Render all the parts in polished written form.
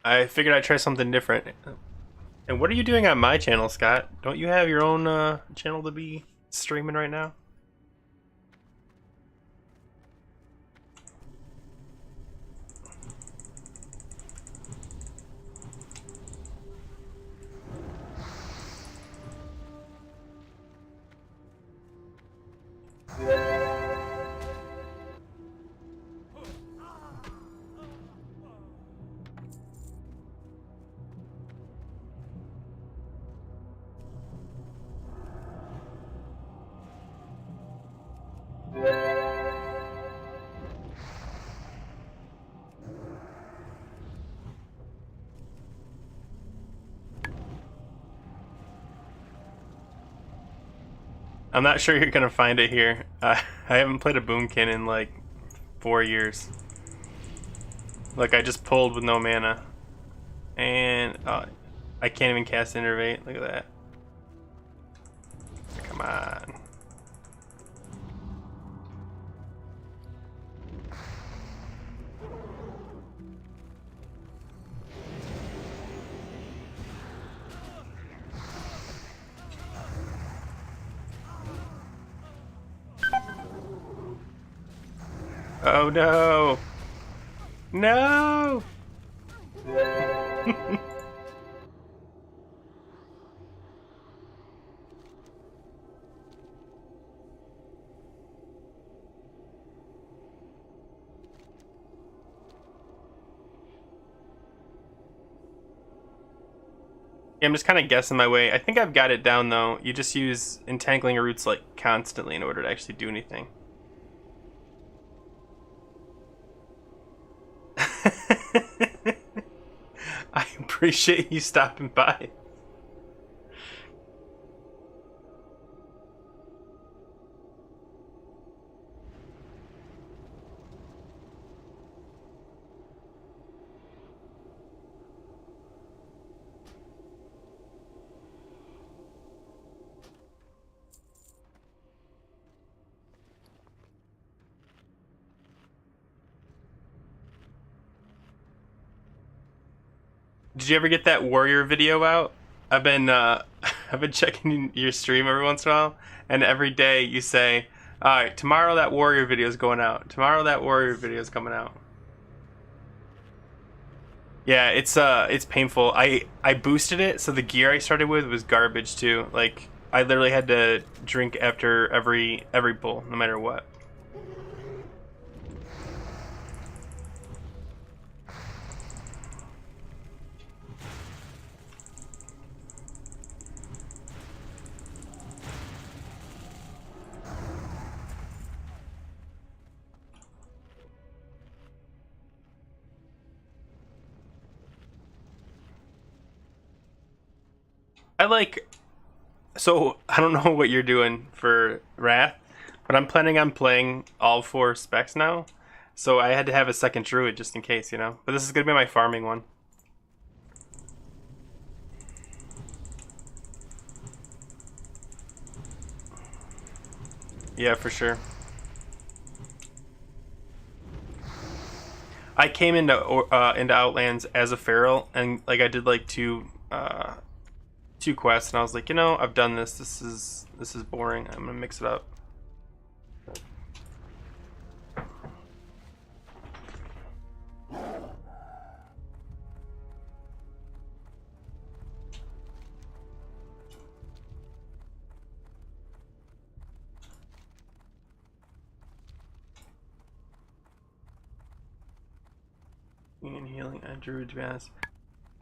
I figured I'd try something different. And what are you doing on my channel, Scott? Don't you have your own channel to be streaming right now? I'm not sure you're gonna find it here. I haven't played a Boomkin in like 4 years. Like I just pulled with no mana, and I can't even cast Innervate. Look at that. Come on. Oh no! No! Yeah, I'm just kind of guessing my way. I think I've got it down though. You just use entangling roots like constantly in order to actually do anything. I appreciate you stopping by. Did you ever get that warrior video out? I've been I've been checking your stream every once in a while, and every day you say, "All right, tomorrow that warrior video is going out. Tomorrow that warrior video is coming out." Yeah, it's painful. I boosted it, so the gear I started with was garbage too. Like I literally had to drink after every pull, no matter what. I like so I don't know what you're doing for Wrath, but I'm planning on playing all four specs now. So I had to have a second druid just in case, you know. But this is gonna be my farming one. Yeah, for sure. I came into Outlands as a feral, and like I did like two quests, and I was like, you know, I've done this. This is boring. I'm gonna mix it up. And healing on druid, to be honest.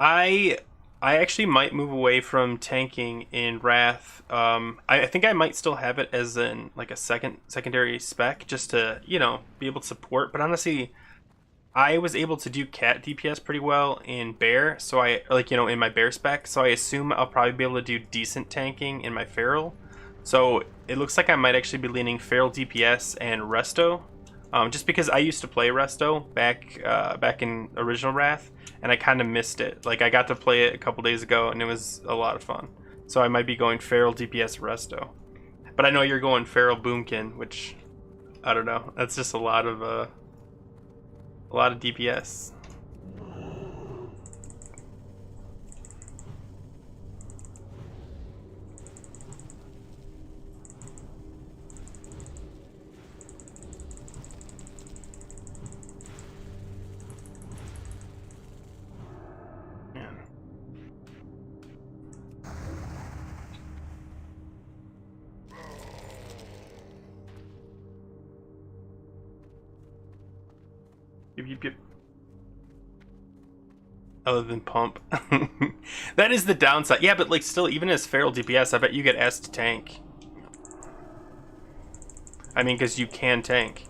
I I actually might move away from tanking in Wrath. I think I might still have it as in like a secondary spec just to be able to support. But honestly, I was able to do cat DPS pretty well in bear, so I like in my bear spec. So I assume I'll probably be able to do decent tanking in my feral. So it looks like I might actually be leaning feral DPS and resto, just because I used to play resto back in original Wrath, and I kind of missed it. Like I got to play it a couple days ago, and it was a lot of fun. So I might be going feral DPS resto, but I know you're going feral boomkin, which I don't know. That's just a lot of DPS. Yep, yep, yep. Other than pump. That is the downside. Yeah, but like still, even as feral DPS, I bet you get asked to tank. I mean, because you can tank.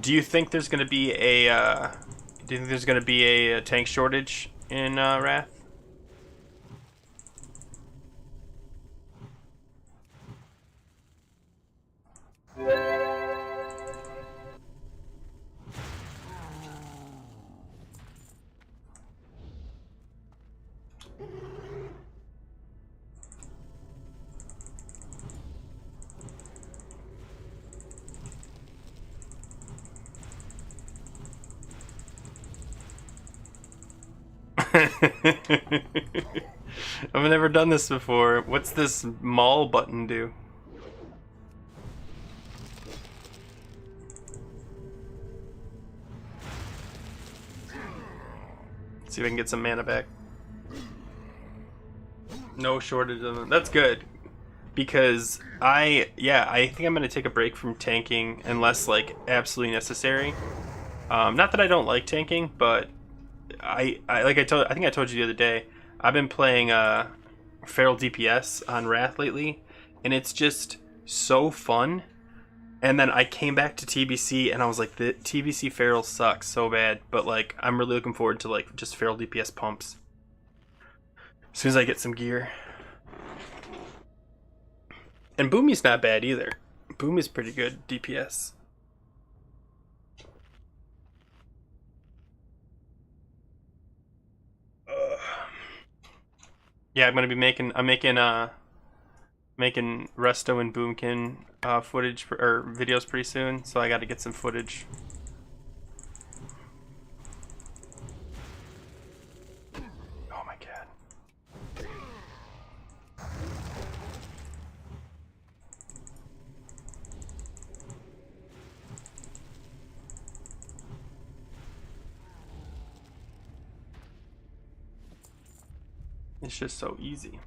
Do you think there's going to be a tank shortage in Wrath? I've never done this before. What's this maul button do? Let's see if I can get some mana back. No shortage of them. That's good. Because I think I'm gonna take a break from tanking unless like absolutely necessary. Not that I don't like tanking, but I think I told you the other day, I've been playing feral DPS on Wrath lately, and it's just so fun. And then I came back to TBC and I was like, the TBC feral sucks so bad, but like I'm really looking forward to like just feral DPS pumps as soon as I get some gear. And Boomy's not bad either. Boomy's pretty good DPS. Yeah, I'm making Resto and Boomkin footage or videos pretty soon, so I got to get some footage. Oh my god. It's just so easy.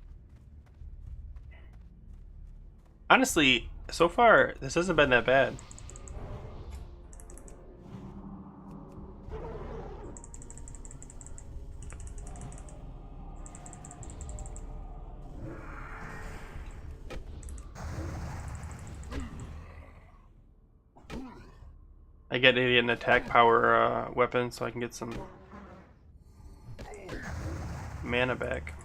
Honestly, so far, this hasn't been that bad. I get an attack power weapon so I can get some mana back.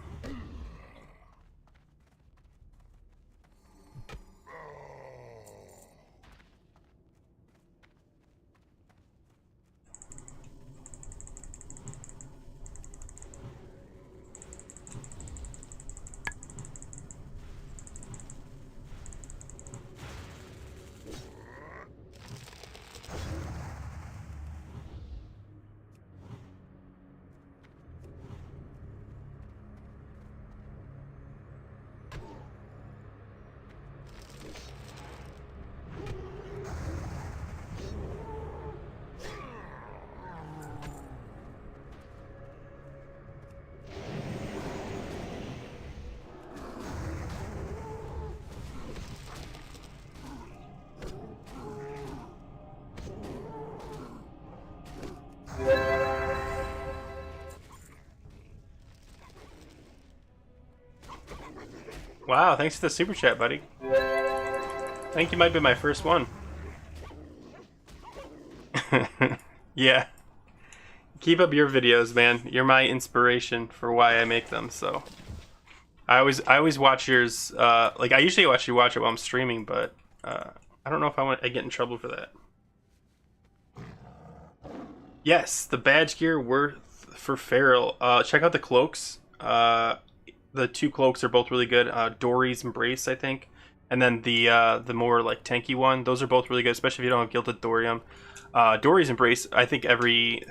Wow, thanks for the super chat, buddy. I think you might be my first one. Yeah. Keep up your videos, man. You're my inspiration for why I make them, so. I always watch yours, like I usually watch it while I'm streaming, but I don't know if I get in trouble for that. Yes, the badge gear worth for feral. Check out the cloaks. The two cloaks are both really good. Dory's Embrace, I think, and then the more like tanky one. Those are both really good, especially if you don't have Gilded Thorium. Dory's Embrace, I think every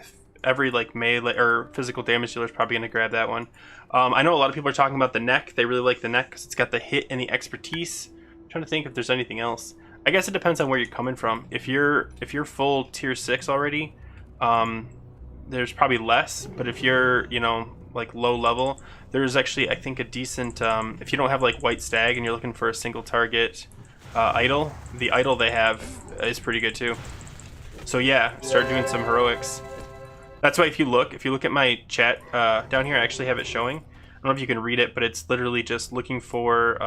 like melee or physical damage dealer is probably gonna grab that one. I know a lot of people are talking about the neck. They really like the neck because it's got the hit and the expertise. I'm trying to think if there's anything else. I guess it depends on where you're coming from. If you're full tier 6 already, there's probably less. But if you're like low level, there's actually I think a decent. If you don't have like White Stag and you're looking for a single target idol, the idol they have is pretty good too. So yeah, start doing some heroics. That's why if you look at my chat down here, I actually have it showing. I don't know if you can read it, but it's literally just looking for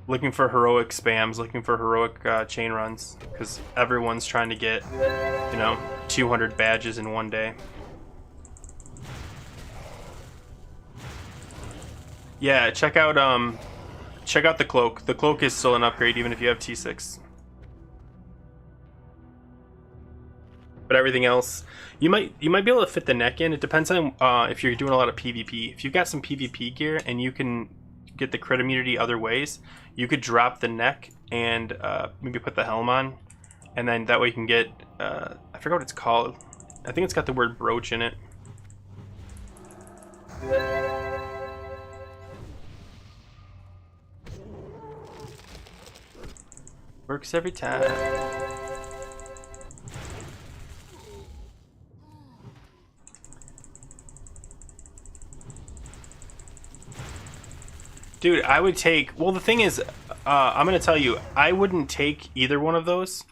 heroic spams, looking for heroic chain runs, because everyone's trying to get, 200 badges in one day. Yeah, check out the cloak. The cloak is still an upgrade even if you have T6. But everything else, you might be able to fit the neck in. It depends on if you're doing a lot of PvP. If you've got some PvP gear and you can get the crit immunity other ways, you could drop the neck and maybe put the helm on, and then that way you can get I forgot what it's called. I think it's got the word brooch in it. Works every time. Dude, I would take... Well, the thing is, I'm going to tell you, I wouldn't take either one of those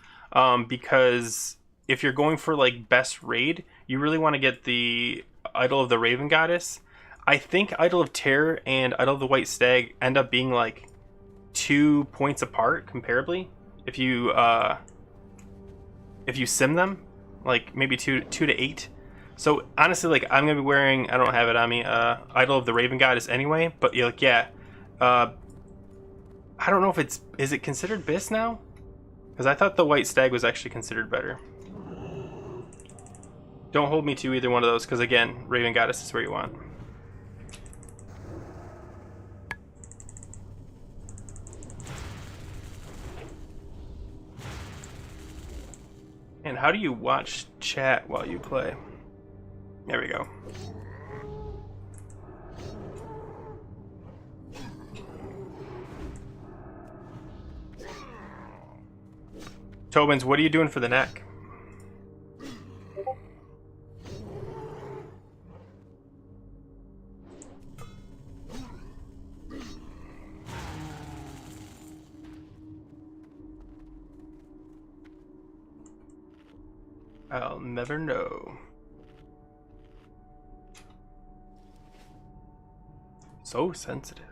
because if you're going for, like, best raid, you really want to get the Idol of the Raven Goddess. I think Idol of Terror and Idol of the White Stag end up being, like, 2 points apart, comparably. If you sim them, like, maybe 2 to 8. So, honestly, like, I'm going to be wearing... I don't have it on me. Idol of the Raven Goddess anyway, but, like, yeah... I don't know if is it considered BIS now? Because I thought the White Stag was actually considered better. Don't hold me to either one of those, because again, Raven Goddess is where you want. And how do you watch chat while you play? There we go. Tobins, what are you doing for the neck? I'll never know. So sensitive.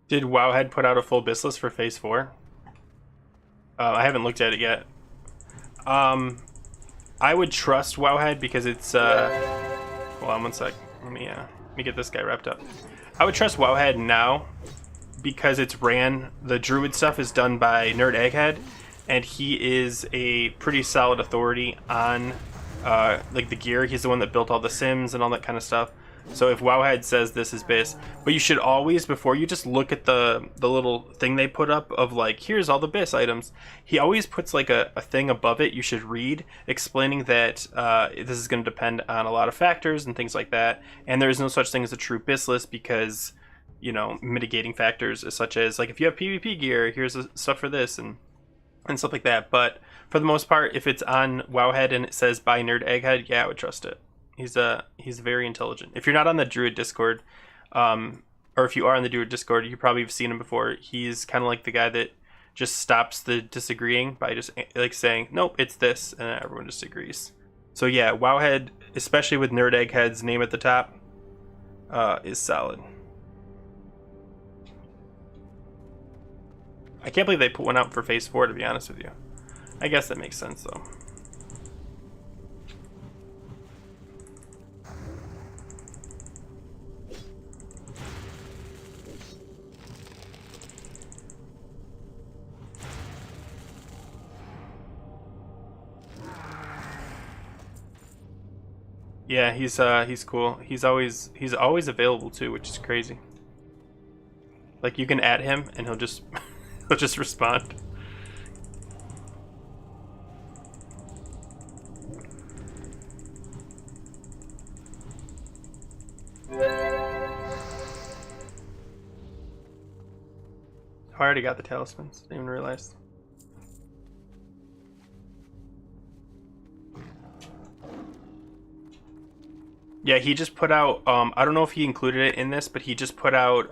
Did Wowhead put out a full BIS list for Phase 4? I haven't looked at it yet. I would trust Wowhead because it's... Hold on one sec. Let me get this guy wrapped up. I would trust Wowhead now because it's ran... The Druid stuff is done by Nerd Egghead, and he is a pretty solid authority on like the gear. He's the one that built all the Sims and all that kind of stuff. So if Wowhead says this is bis, but you should always, before you just look at the little thing they put up of like, here's all the bis items, he always puts like a thing above it you should read explaining that this is going to depend on a lot of factors and things like that, and there is no such thing as a true bis list because, you know, mitigating factors such as like if you have PvP gear, here's the stuff for this and stuff like that. But for the most part, if it's on Wowhead and it says by Nerd Egghead, yeah, I would trust it. He's very intelligent. If you're not on the Druid Discord, or if you are on the Druid Discord, you probably have seen him before. He's kind of like the guy that just stops the disagreeing by just like saying, nope, it's this, and everyone just agrees. So yeah, Wowhead, especially with Nerd Egghead's name at the top, is solid. I can't believe they put one out for Phase 4, to be honest with you. I guess that makes sense, though. Yeah, he's cool. He's always available too, which is crazy. Like you can add him and he'll just he'll just respond. I already got the talismans. Didn't even realize. Yeah, he just put out, I don't know if he included it in this, but he just put out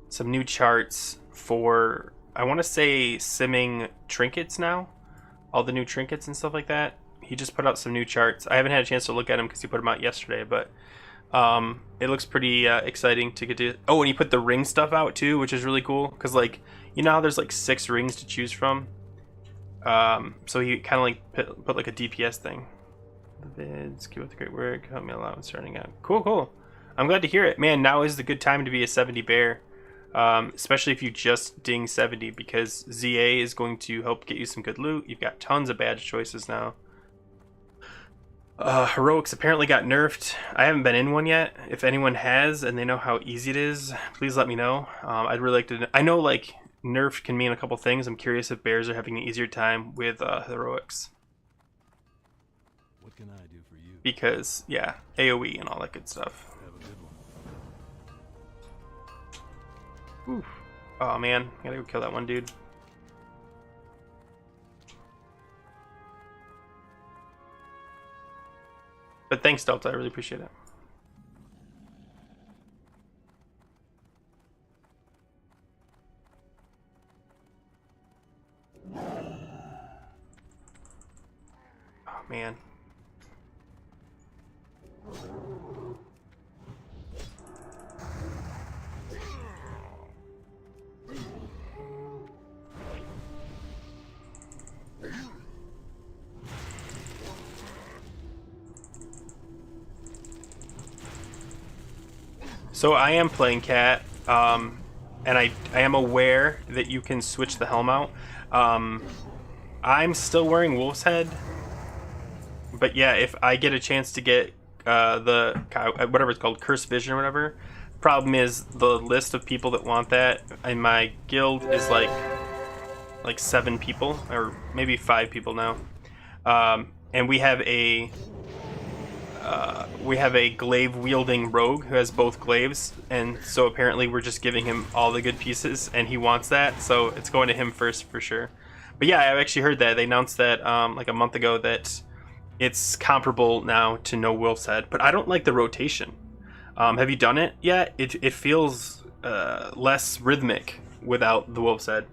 some new charts for, I want to say, simming trinkets now. All the new trinkets and stuff like that. He just put out some new charts. I haven't had a chance to look at them because he put them out yesterday, but it looks pretty exciting to get to. Oh, and he put the ring stuff out too, which is really cool because, like, you know how there's like 6 rings to choose from? So he kind of like put like a DPS thing. The vids, keep up the great work, help me a lot with starting out. Cool. I'm glad to hear it. Man, now is the good time to be a 70 bear. Especially if you just ding 70, because ZA is going to help get you some good loot. You've got tons of badge choices now. Heroics apparently got nerfed. I haven't been in one yet. If anyone has and they know how easy it is, please let me know. I'd really like to. I know like nerfed can mean a couple things. I'm curious if bears are having an easier time with heroics. What can I do for you? Because yeah, AoE and all that good stuff. Have a good one. Oof. Oh man, I gotta go kill that one dude. But thanks, Delta. I really appreciate it. Oh man. So I am playing Cat, and I am aware that you can switch the helm out. I'm still wearing Wolf's Head, but yeah, if I get a chance to get the whatever it's called, Curse Vision or whatever. Problem is the list of people that want that in my guild is like 7 people or maybe 5 people now, and we have a glaive wielding rogue who has both glaives, and so apparently we're just giving him all the good pieces and he wants that, so it's going to him first for sure. But yeah, I've actually heard that they announced that like a month ago that it's comparable now to no Wolf's Head, but I don't like the rotation. Have you done it yet? It feels less rhythmic without the Wolf's Head.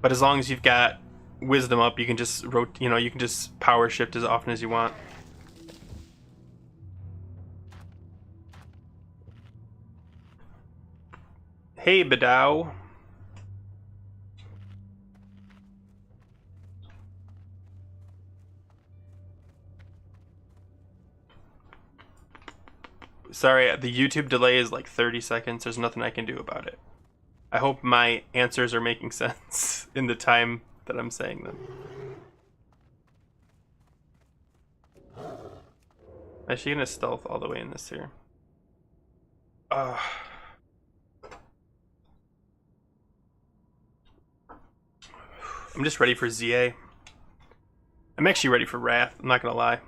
But as long as you've got wisdom up, you can just you can just power shift as often as you want. Hey, Badow. Sorry, the YouTube delay is like 30 seconds. There's nothing I can do about it. I hope my answers are making sense in the time that I'm saying them. Actually gonna stealth all the way in this here. I'm just ready for ZA. I'm actually ready for Wrath, I'm not gonna lie.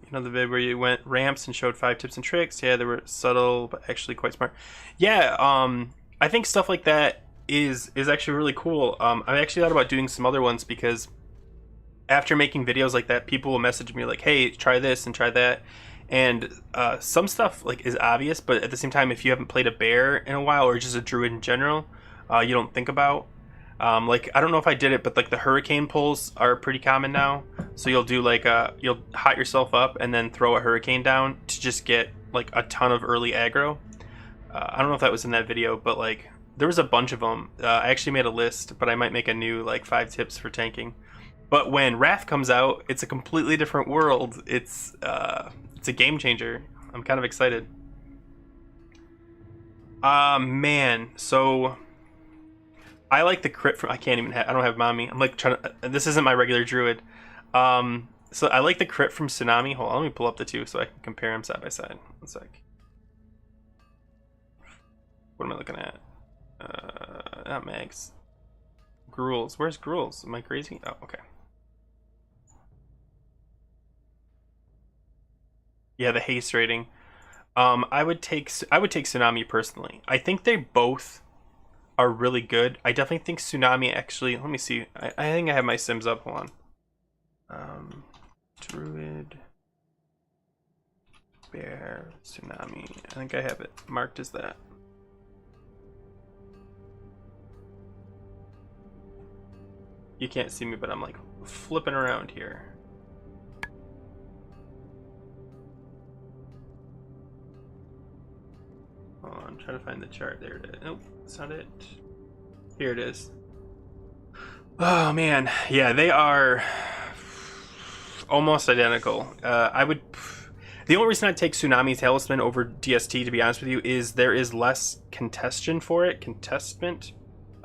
You know the vid where you went ramps and showed 5 tips and tricks? Yeah, they were subtle, but actually quite smart. Yeah, I think stuff like that is actually really cool. I actually thought about doing some other ones because after making videos like that, people will message me like, hey, try this and try that. And some stuff like is obvious, but at the same time, if you haven't played a bear in a while or just a druid in general, you don't think about. Like, I don't know if I did it, but like the hurricane pulls are pretty common now. So you'll do like you'll hot yourself up and then throw a hurricane down to just get like a ton of early aggro. I don't know if that was in that video, but like there was a bunch of them. I actually made a list, but I might make a new like 5 tips for tanking. But when Wrath comes out, it's a completely different world. It's a game changer. I'm kind of excited. Man, so I like the crit from. I can't even. I don't have mommy. I'm like trying to. This isn't my regular druid. So I like the crit from Tsunami. Hold on, let me pull up the two so I can compare them side by side. One sec. What am I looking at? Not Mags. Gruels. Where's Gruels? Am I crazy? Oh, okay. Yeah, the haste rating. I would take Tsunami personally. I think they both are really good. I definitely think Tsunami actually. Let me see. I think I have my Sims up. Hold on. Druid, Bear, Tsunami. I think I have it marked as that. You can't see me, but I'm like flipping around here. Hold on, I'm trying to find the chart. There it is. Nope, that's not it. Here it is. Oh man, yeah, they are almost identical. I would. The only reason I'd take Tsunami Talisman over DST, to be honest with you, is there is less contestation for it. Contestment.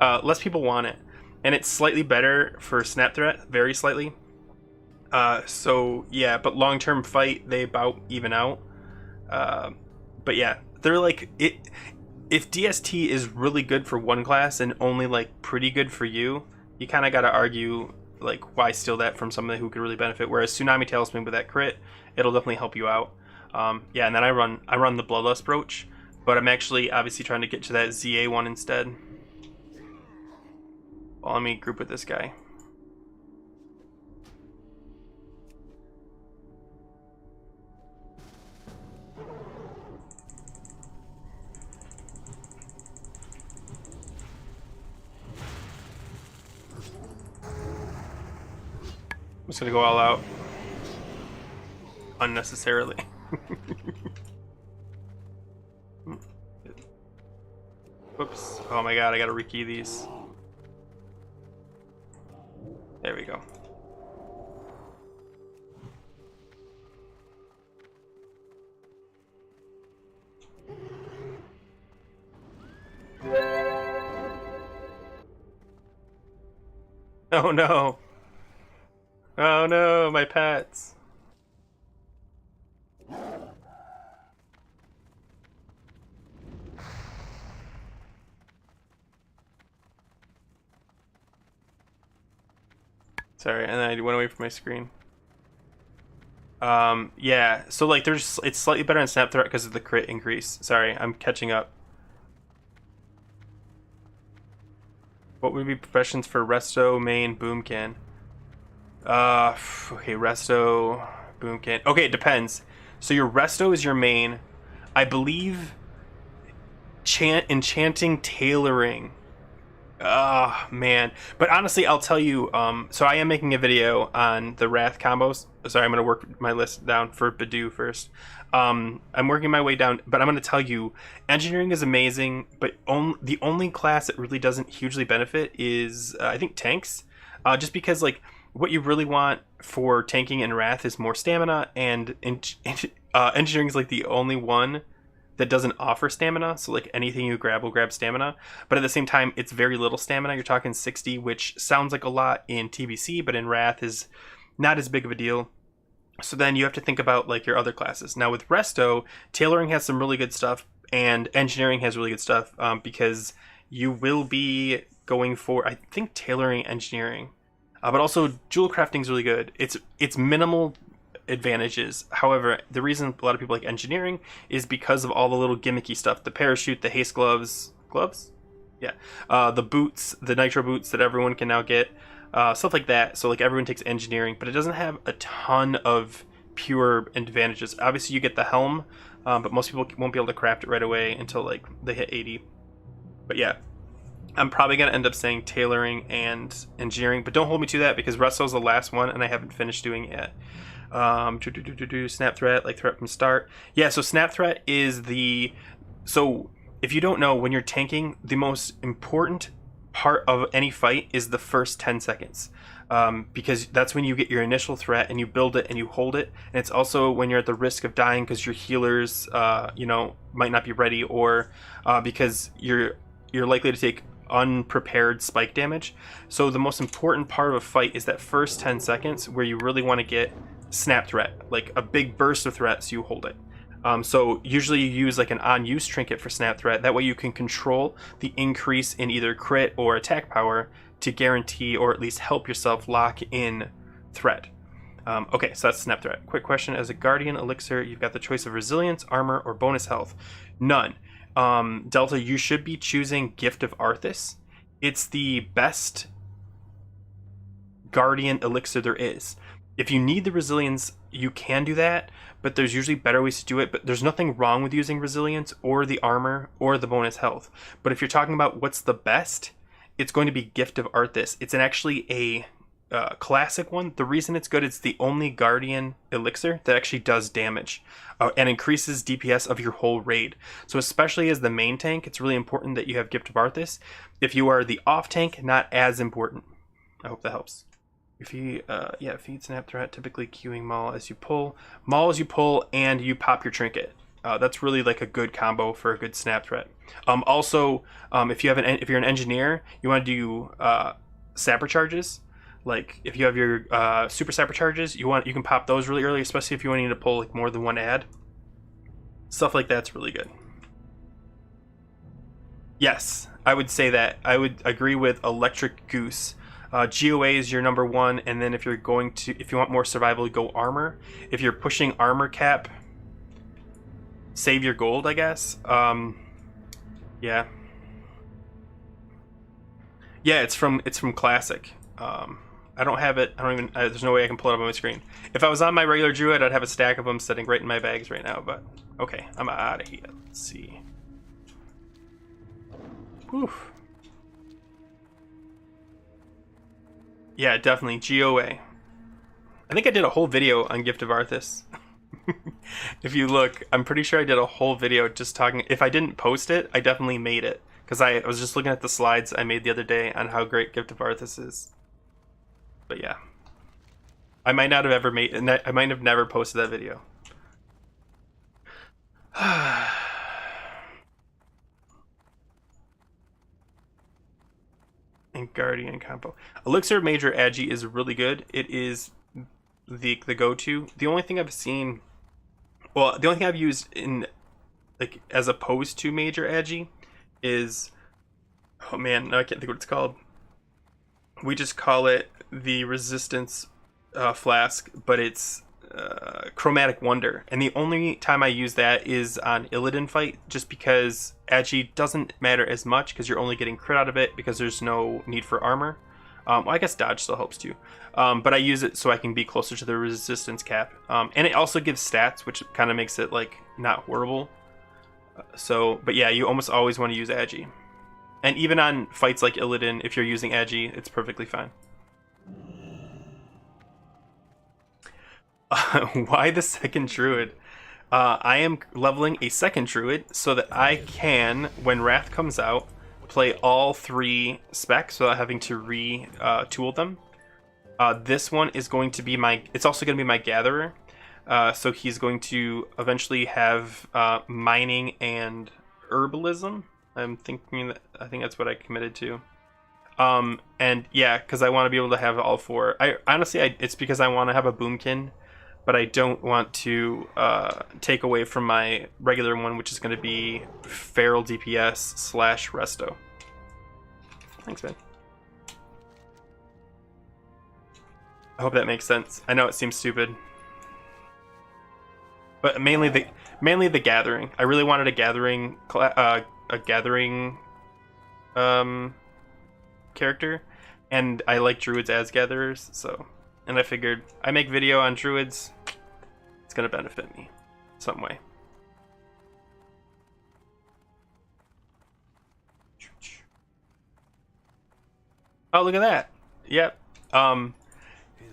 Less people want it. And it's slightly better for Snap Threat, very slightly. So, yeah, but long-term fight, they about even out. But yeah, they're like... If DST is really good for one class and only, like, pretty good for you, you kind of got to argue, like, why steal that from somebody who could really benefit. Whereas Tsunami Talisman with that crit, it'll definitely help you out. Yeah, and then I run the Bloodlust Brooch, but I'm actually obviously trying to get to that ZA one instead. Well, let me group with this guy. I'm just gonna go all out unnecessarily. Whoops. Oh my god, I gotta rekey these. There we go. Oh no. Oh no, my pets. Sorry, and then I went away from my screen. Yeah, so like it's slightly better on Snap Threat because of the crit increase. Sorry, I'm catching up. What would be professions for Resto, Main, Boomcan? Okay, Resto, Boomcan. Okay, it depends. So your Resto is your main. I believe enchanting tailoring. Man. But honestly, I'll tell you, so I am making a video on the Wrath combos. Sorry, I'm going to work my list down for Badu first. I'm working my way down, but I'm going to tell you, engineering is amazing, but the only class that really doesn't hugely benefit is, I think, tanks. Just because, like, what you really want for tanking and Wrath is more stamina, and engineering is, like, the only one that doesn't offer stamina, so like anything you grab will grab stamina, but at the same time it's very little stamina. You're talking 60, which sounds like a lot in TBC, but in Wrath is not as big of a deal. So then you have to think about like your other classes. Now with Resto, tailoring has some really good stuff, and engineering has really good stuff, because you will be going for, I think, tailoring, engineering, but also jewel crafting is really good. It's minimal advantages. However, the reason a lot of people like engineering is because of all the little gimmicky stuff: the parachute, the haste gloves, yeah, the boots, the nitro boots that everyone can now get, stuff like that. So like everyone takes engineering, but it doesn't have a ton of pure advantages. Obviously, you get the helm, but most people won't be able to craft it right away until like they hit 80. But yeah, I'm probably gonna end up saying tailoring and engineering, but don't hold me to that because Russell's the last one and I haven't finished doing it yet. Snap threat, like threat from start. Yeah, so snap threat is the, so if you don't know, when you're tanking, the most important part of any fight is the first 10 seconds. Because that's when you get your initial threat and you build it and you hold it. And it's also when you're at the risk of dying because your healers, might not be ready, or because you're likely to take unprepared spike damage. So the most important part of a fight is that first 10 seconds where you really want to get snap threat, like a big burst of threat, so you hold it. So usually you use like an on-use trinket for snap threat. That way you can control the increase in either crit or attack power to guarantee or at least help yourself lock in threat. Okay, so that's snap threat. Quick question: as a guardian elixir, you've got the choice of resilience, armor, or bonus health. None. Delta, you should be choosing Gift of Arthas. It's the best guardian elixir there is. If you need the resilience, you can do that, but there's usually better ways to do it. But there's nothing wrong with using resilience or the armor or the bonus health. But if you're talking about what's the best, it's going to be Gift of Arthas. It's actually a classic one. The reason it's good, it's the only guardian elixir that actually does damage and increases DPS of your whole raid. So especially as the main tank, it's really important that you have Gift of Arthas. If you are the off tank, not as important. I hope that helps. If you, feed snap threat, typically queuing maul as you pull, and you pop your trinket. That's really like a good combo for a good snap threat. Also, if you're an engineer, you want to do sapper charges. Like if you have your super sapper charges, you can pop those really early, especially if you want to pull like more than one ad. Stuff like that's really good. Yes, I would say that. I would agree with Electric Goose. GOA is your number one, and then if you want more survival, go armor. If you're pushing armor cap, save your gold, I guess. Yeah, it's from classic. I don't have it. There's no way I can pull it up on my screen. If I was on my regular druid, I'd have a stack of them sitting right in my bags right now. But okay, I'm out of here. Let's see. Whew. Yeah, definitely GOA. I think I did a whole video on Gift of Arthas. If you look, I'm pretty sure I did a whole video just talking. If I didn't post it, I definitely made it, because I was just looking at the slides I made the other day on how great Gift of Arthas is. But yeah, I might not have ever made, and I might have never posted that video. And Guardian combo. Elixir Major Agi is really good. It is the go-to. The only thing I've seen, well, the only thing I've used in like as opposed to Major Agi is, oh man, no, I can't think what it's called. We just call it the Resistance Flask, but it's Chromatic Wonder, and the only time I use that is on Illidan fight, just because Agi doesn't matter as much because you're only getting crit out of it because there's no need for armor. Well, I guess dodge still helps too, but I use it so I can be closer to the resistance cap, and it also gives stats, which kind of makes it like not horrible. But yeah, you almost always want to use Agi, and even on fights like Illidan, if you're using Agi, it's perfectly fine. Why the second druid? I am leveling a second druid so that I can, when Wrath comes out, play all 3 specs without having to retool them. This one is going to be it's also going to be my gatherer. So he's going to eventually have mining and herbalism. I think that's what I committed to. And yeah, because I want to be able to have all 4. It's because I want to have a boomkin but I don't want to take away from my regular one, which is going to be Feral DPS slash Resto. Thanks, man. I hope that makes sense. I know it seems stupid, but mainly the gathering. I really wanted a gathering character, and I like druids as gatherers, so, and I figured I make video on druids, it's gonna benefit me some way. Oh, look at that. Yep.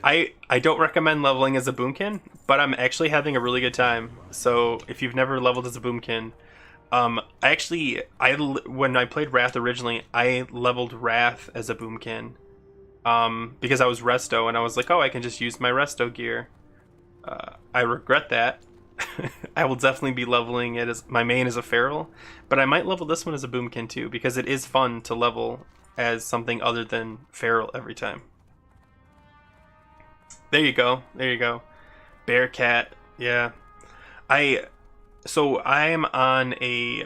I don't recommend leveling as a boomkin, but I'm actually having a really good time. So if you've never leveled as a boomkin, when I played Wrath originally, I leveled Wrath as a boomkin, because I was Resto and I was like, oh, I can just use my Resto gear. I regret that. I will definitely be leveling it as my main as a feral, but I might level this one as a boomkin too, because it is fun to level as something other than feral every time. There you go. There you go. Bearcat. Yeah. So I'm on a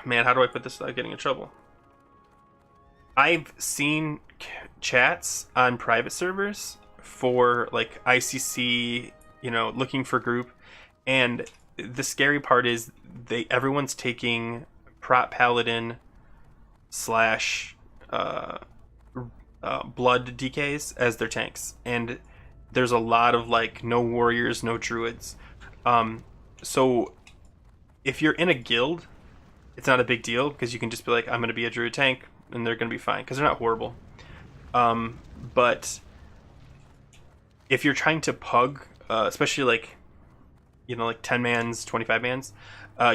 man, how do I put this without getting in trouble? I've seen chats on private servers for like ICC, looking for group, and the scary part is everyone's taking prop paladin slash blood DKs as their tanks, and there's a lot of like no warriors, no druids. So if you're in a guild, it's not a big deal because you can just be like, I'm going to be a druid tank, and they're going to be fine because they're not horrible. But if you're trying to pug, especially like 10 mans, 25 mans,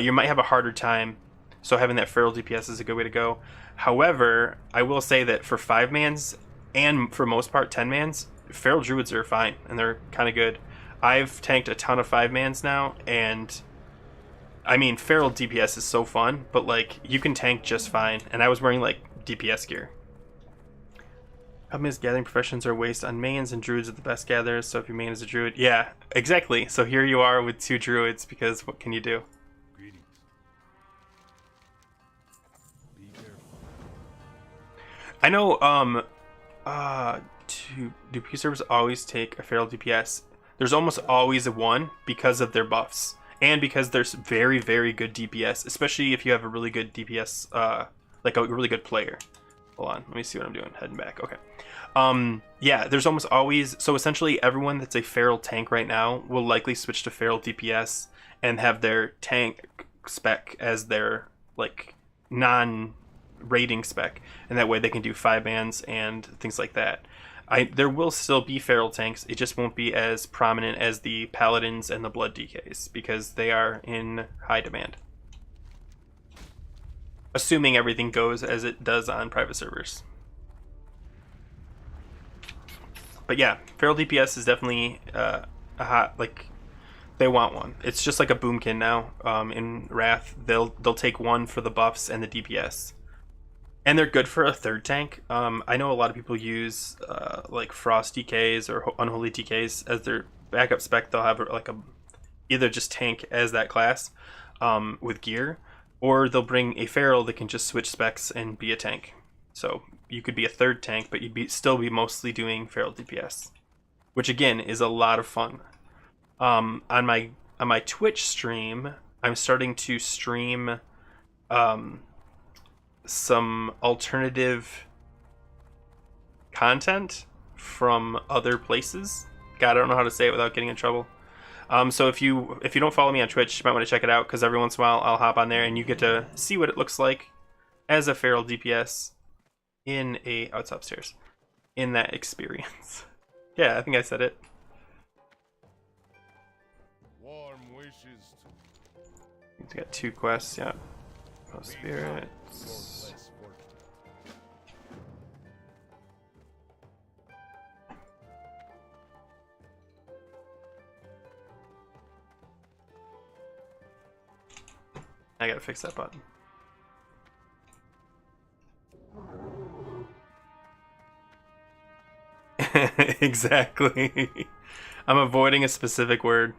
you might have a harder time. So having that feral DPS is a good way to go. However, I will say that for 5 mans and for most part 10 mans, feral druids are fine and they're kind of good. I've tanked a ton of 5 mans now, and I mean, feral DPS is so fun, but like you can tank just fine. And I was wearing like DPS gear. How many gathering professions are waste on mains, and druids are the best gatherers, so if your main is a druid, yeah, exactly. So here you are with 2 druids, because what can you do? Greetings. Be careful. I know, do P servers always take a feral DPS? There's almost always a one because of their buffs, and because there's very, very good DPS, especially if you have a really good DPS, like a really good player. Hold on, let me see what I'm doing. Heading back. Okay. Yeah, there's almost always, so essentially everyone that's a feral tank right now will likely switch to feral DPS and have their tank spec as their like non-rating spec, and that way they can do 5 mans and things like that. There will still be feral tanks, it just won't be as prominent as the paladins and the blood DKs because they are in high demand. Assuming everything goes as it does on private servers. But yeah, feral DPS is definitely a hot, like, they want one. It's just like a boomkin now. In Wrath, they'll take one for the buffs and the DPS, and they're good for a 3rd tank. I know a lot of people use like Frost DKs or Unholy DKs as their backup spec. They'll have like either just tank as that class with gear, or they'll bring a feral that can just switch specs and be a tank. So you could be a 3rd tank, but you'd still be mostly doing feral DPS, which again is a lot of fun. On my Twitch stream, I'm starting to stream some alternative content from other places. God, I don't know how to say it without getting in trouble. So if you don't follow me on Twitch, you might want to check it out, because every once in a while I'll hop on there and you get to see what it looks like as a feral DPS in oh, it's upstairs, in that experience. Yeah, I think I said it. Warm wishes. He's got 2 quests, yeah. Oh, spirits. I gotta fix that button. Exactly. I'm avoiding a specific word.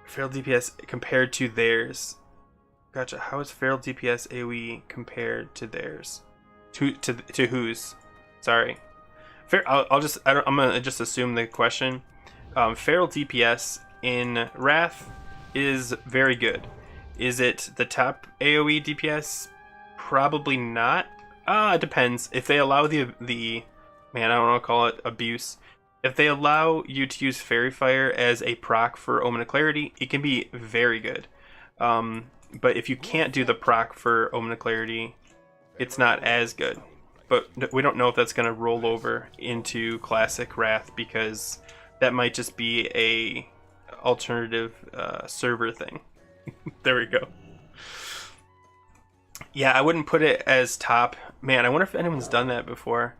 Feral DPS compared to theirs. Gotcha. How is feral DPS AoE compared to theirs? To whose? Sorry. I'm gonna just assume the question. Feral DPS in Wrath is very good. Is it the top AoE DPS? Probably not. It depends. If they allow the man, I don't want to call it abuse. If they allow you to use Fairy Fire as a proc for Omen of Clarity, it can be very good. But if you can't do the proc for Omen of Clarity, it's not as good. But we don't know if that's going to roll over into Classic Wrath, because that might just be a alternative server thing. There we go. Yeah, I wouldn't put it as top. Man, I wonder if anyone's done that before.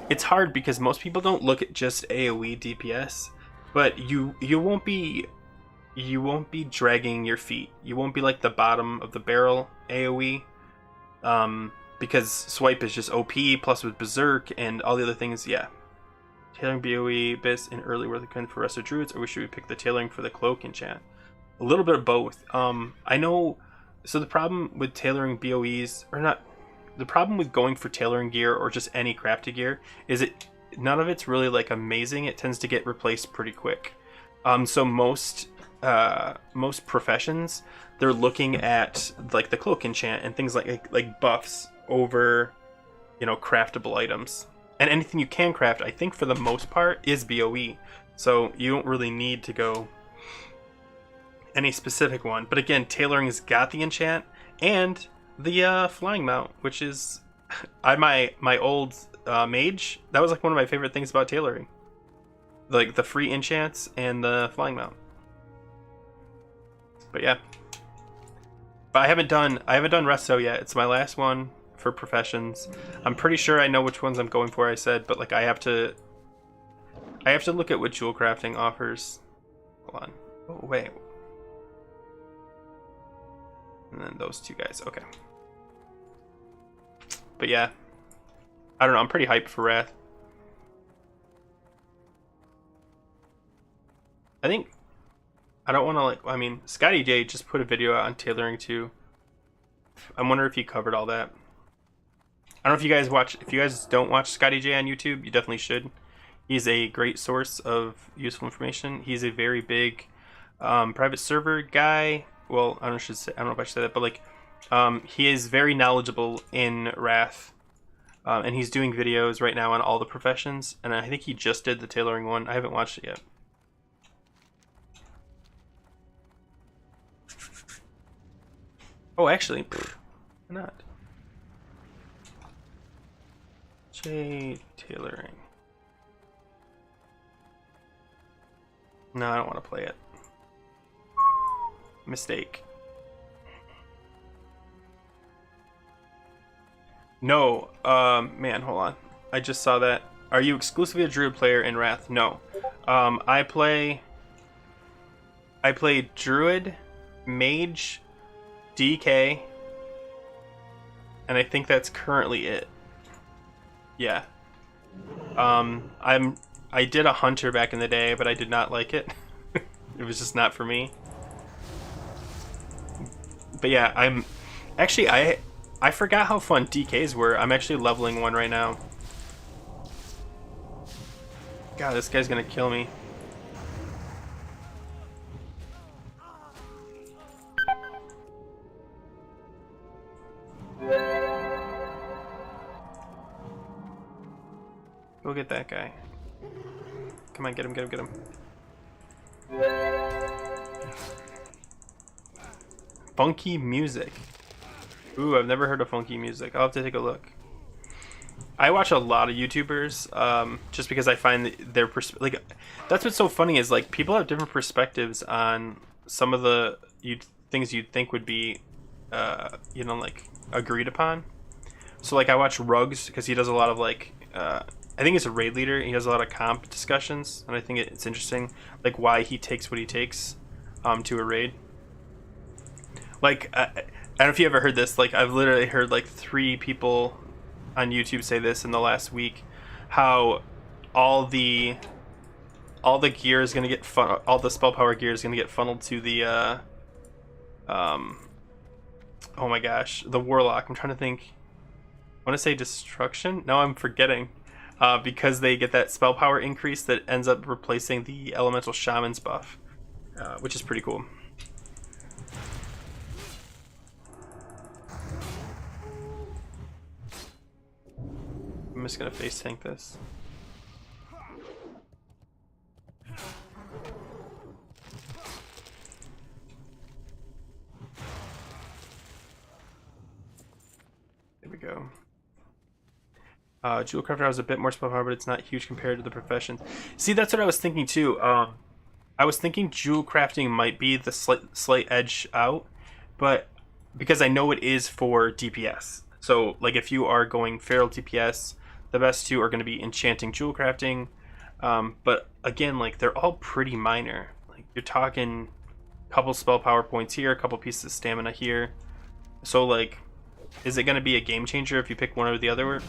It's hard because most people don't look at just AoE DPS, but you won't be dragging your feet. You won't be like the bottom of the barrel AoE, because Swipe is just OP plus with Berserk and all the other things. Yeah, tailoring BOE Abyss in early worth recommended for Resto Druids, or should we pick the tailoring for the cloak enchant? A little bit of both. I know. So the problem with tailoring BOEs, or not, the problem with going for tailoring gear or just any crafted gear is none of it's really like amazing. It tends to get replaced pretty quick. So most professions, they're looking at like the cloak enchant and things like buffs over, craftable items. And anything you can craft, I think for the most part, is BOE. So you don't really need to go any specific one. But again, tailoring has got the enchant and the flying mount, which is my old mage. That was like one of my favorite things about tailoring, like the free enchants and the flying mount. But yeah, but I haven't done Resto yet. It's my last one for professions. I'm pretty sure I know which ones I'm going for. I said, but like I have to look at what jewel crafting offers. Hold on. Oh wait. And then those two guys. Okay. But yeah, I don't know. I'm pretty hyped for Wrath. I don't want to Scotty J just put a video out on tailoring too. I wonder if he covered all that. I don't know if you guys watch. If you guys don't watch Scotty J on YouTube, you definitely should. He's a great source of useful information. He's a very big private server guy. Well, I don't know if I should say that, but like, he is very knowledgeable in Wrath, and he's doing videos right now on all the professions. And I think he just did the tailoring one. I haven't watched it yet. Oh, actually, why not? J tailoring. No, I don't want to play it. Mistake. No, man, hold on. I just saw that. Are you exclusively a druid player in Wrath? No. I play druid, mage, DK, and I think that's currently it. Yeah. I did a hunter back in the day, but I did not like it. It was just not for me. But yeah, I forgot how fun DKs were. I'm actually leveling one right now. God, this guy's gonna kill me. Go get that guy. Come on, get him, get him, get him. Funky music. Ooh, I've never heard of funky music. I'll have to take a look. I watch a lot of YouTubers, just because I find their that's what's so funny is like people have different perspectives on some of the things you'd think would be, like agreed upon. So like I watch Rugs because he does a lot of like, I think he's a raid leader. He does a lot of comp discussions, and I think it's interesting, like why he takes what he takes, to a raid. Like I don't know if you ever heard this. Like I've literally heard like 3 people on YouTube say this in the last week, how all the gear is gonna get all the spell power gear is gonna get funneled to the oh my gosh, the warlock. I'm trying to think. I want to say destruction. No, I'm forgetting. Because they get that spell power increase that ends up replacing the elemental shaman's buff, which is pretty cool. I'm just gonna face tank this. There we go. Jewel Crafter has a bit more spell power, but it's not huge compared to the professions. See, that's what I was thinking too. I was thinking Jewel Crafting might be the slight edge out, but because I know it is for DPS. So, like, if you are going Feral DPS, the best two are going to be Enchanting Jewel Crafting. But again, like, they're all pretty minor. Like, you're talking a couple spell power points here, a couple pieces of stamina here. So, like, is it going to be a game changer if you pick one or the other?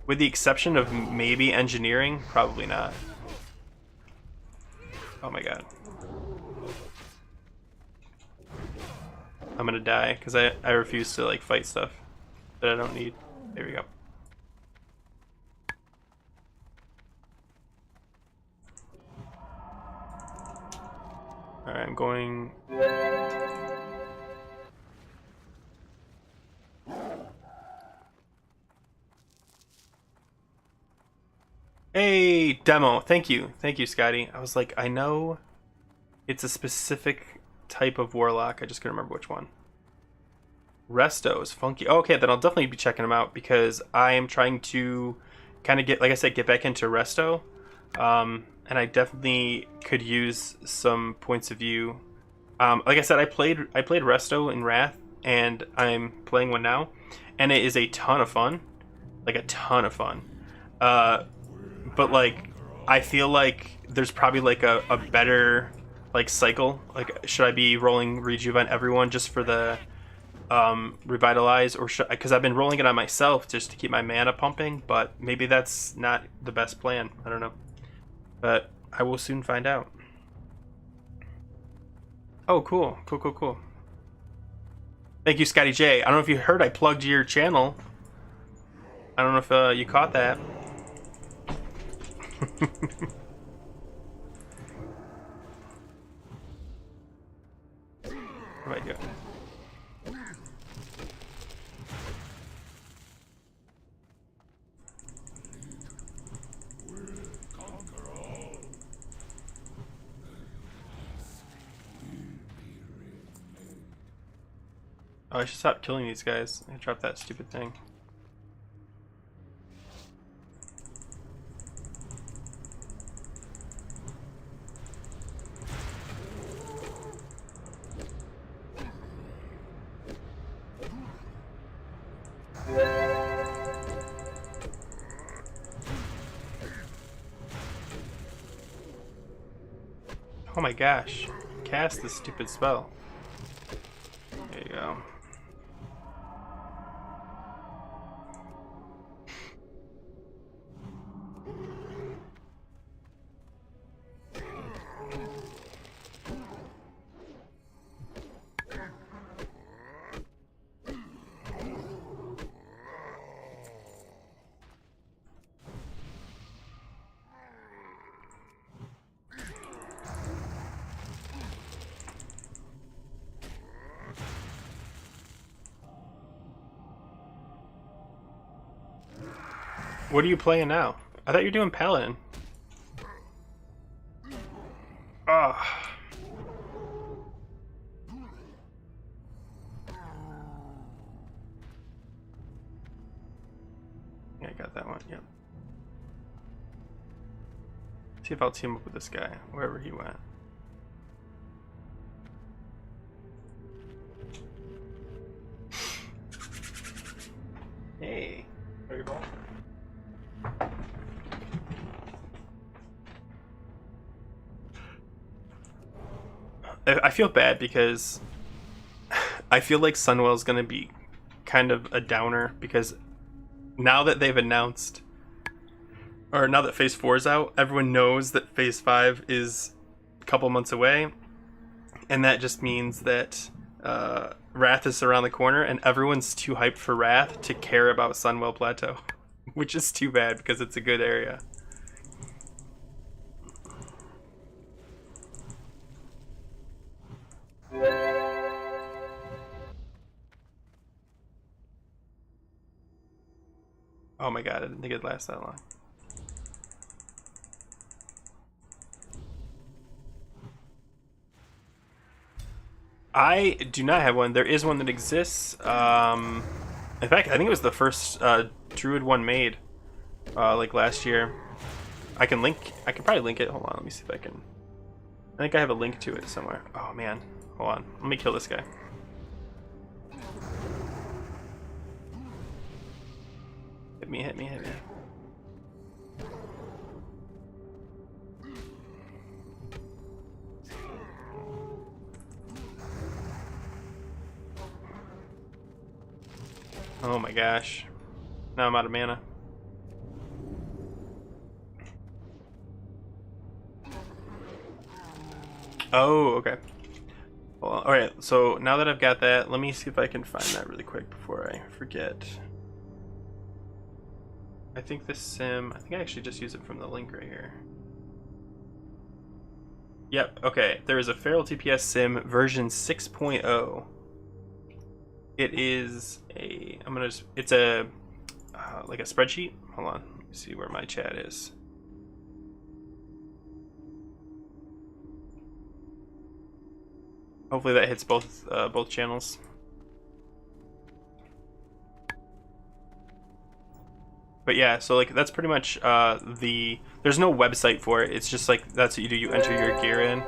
With the exception of maybe engineering, probably not. Oh my god. I'm gonna die because I refuse to like fight stuff that I don't need. There we go. Alright, I'm going... Hey, demo. Thank you, Scotty. I was like, I know it's a specific type of warlock. I just couldn't remember which one. Resto is funky. Oh, okay, then I'll definitely be checking them out because I am trying to kind of get, like I said, get back into Resto. And I definitely could use some points of view. Like I said, I played Resto in Wrath, and I'm playing one now, and it is a ton of fun, like a ton of fun. But like, I feel like there's probably like a better like cycle. Like, should I be rolling Rejuvent everyone just for the revitalize, or should, because I've been rolling it on myself just to keep my mana pumping, but maybe that's not the best plan. I don't know, but I will soon find out. Oh, cool. Thank you, Scotty J. I don't know if you heard, I plugged your channel. I don't know if you caught that. What am I doing? Oh, I should stop killing these guys. I dropped that stupid thing. Oh my gosh. Cast this stupid spell. There you go. What are you playing now? I thought you were doing Paladin. Ugh. Yeah, I got that one, yep. See if I'll team up with this guy, wherever he went. Hey, are you ball? I feel bad because I feel like Sunwell's gonna be kind of a downer because now that they've announced or now that Phase 4 is out, everyone knows that Phase 5 is a couple months away, and that just means that Wrath is around the corner, and everyone's too hyped for Wrath to care about Sunwell Plateau, which is too bad because it's a good area. Oh my god, I didn't think it'd last that long. I do not have one. There is one that exists. In fact, I think it was the first Druid one made, like last year. I can probably link it. Hold on, let me see if I can. I think I have a link to it somewhere. Oh man, hold on. Let me kill this guy. Hit me, hit me, hit me. Oh my gosh. Now I'm out of mana. Oh, okay. Hold on. Alright, so now that I've got that, let me see if I can find that really quick before I forget. I think this sim, I think I actually just use it from the link right here. Yep, okay. There is a Feral TPS sim version 6.0. It is a, it's a, like a spreadsheet. Hold on, let me see where my chat is. Hopefully that hits both channels. But yeah, so like that's pretty much there's no website for it. It's just like that's what you do. You enter your gear in.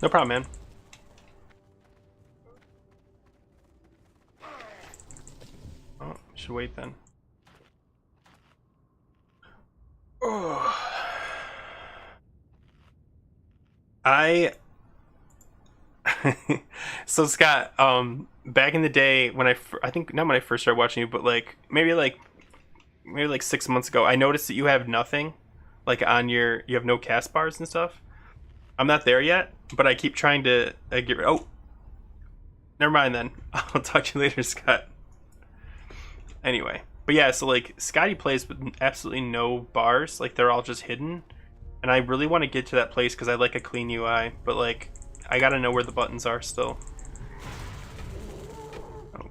No problem, man. Oh, should wait then. Oh. So Scott, back in the day when I think not when I first started watching you, but like maybe like 6 months ago, I noticed that you have nothing, like on you have no cast bars and stuff. I'm not there yet, but I keep trying to get. Oh, never mind then. I'll talk to you later, Scott. Anyway, but yeah, so like Scotty plays with absolutely no bars, like they're all just hidden, and I really want to get to that place because I like a clean UI, but like I gotta know where the buttons are still. Oh,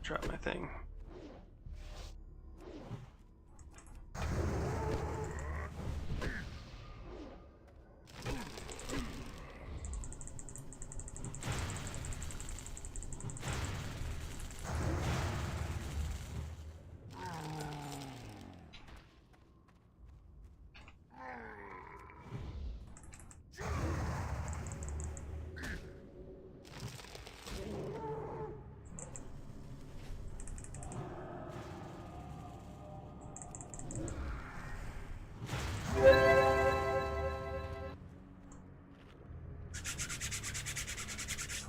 drop my thing.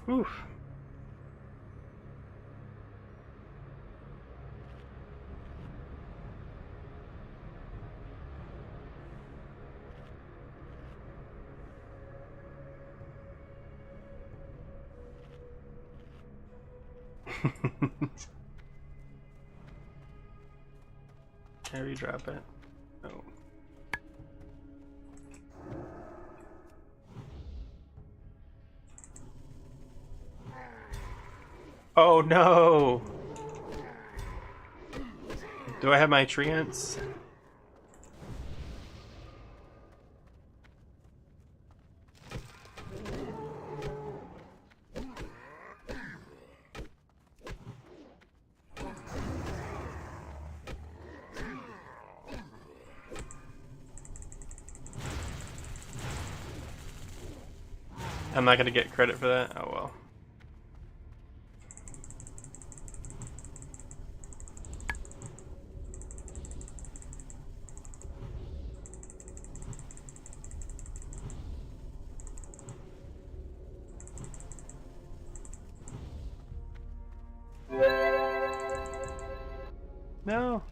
Oof. Carry drop it. Oh. Oh no! Do I have my treants? I'm not gonna get credit for that. Oh well. No.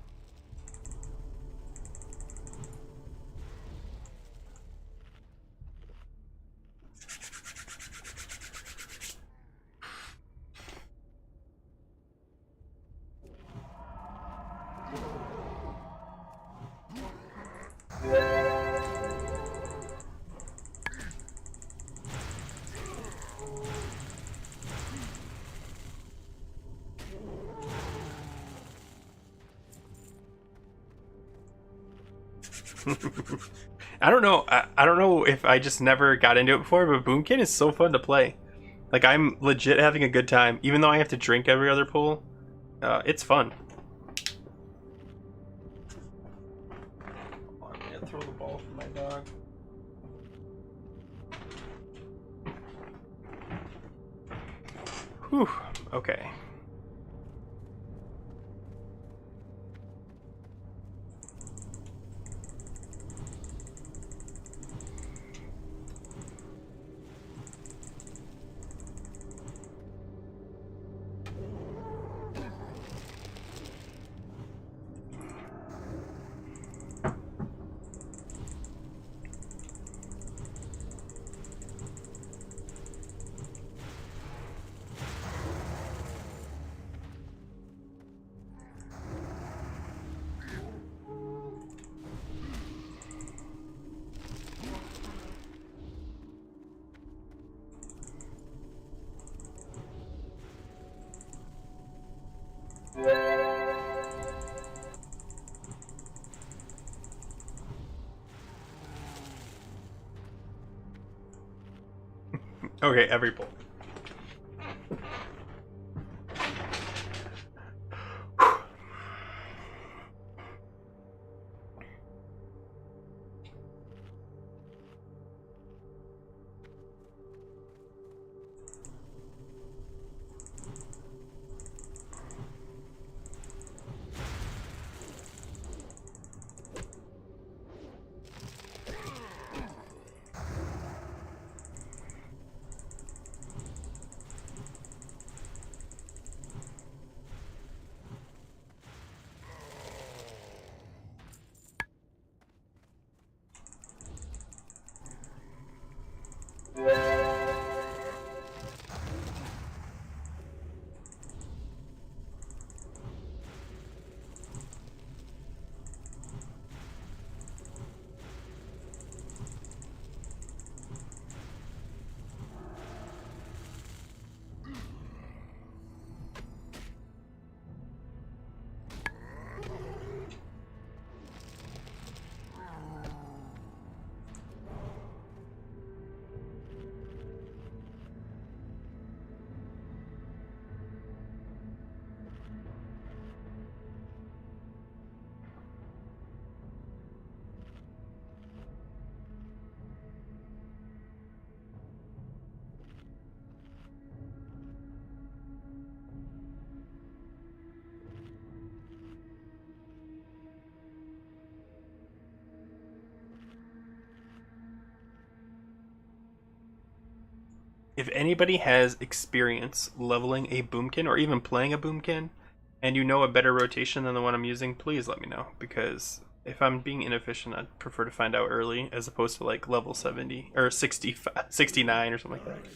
I don't know. I don't know if I just never got into it before, but Boomkin is so fun to play. Like, I'm legit having a good time, even though I have to drink every other pull. It's fun. Hold on, I'm gonna throw the ball for my dog. Whew. Okay. Okay, every pull. If anybody has experience leveling a Boomkin or even playing a Boomkin, and you know a better rotation than the one I'm using, please let me know. Because if I'm being inefficient, I'd prefer to find out early as opposed to like level 70 or 65, 69 or something like that.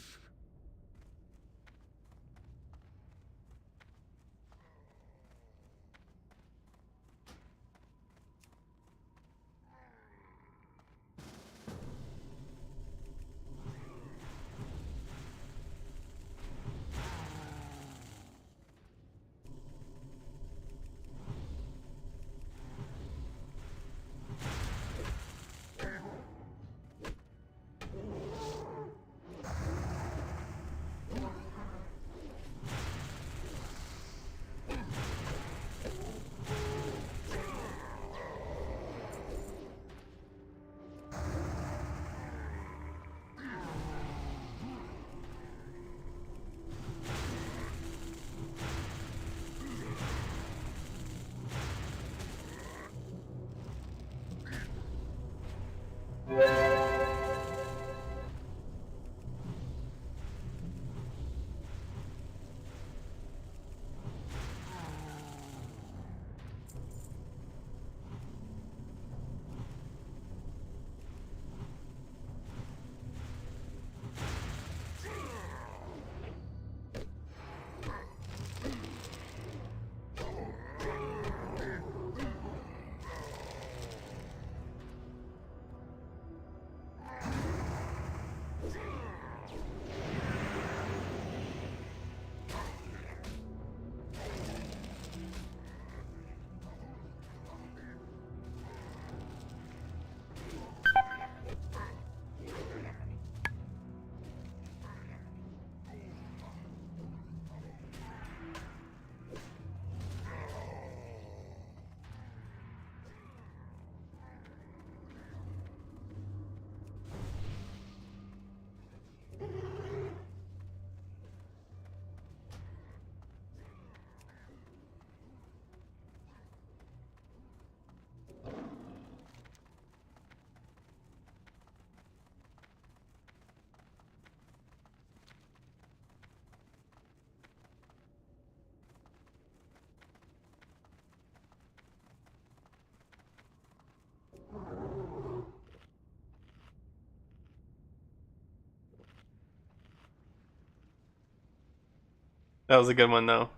That was a good one though.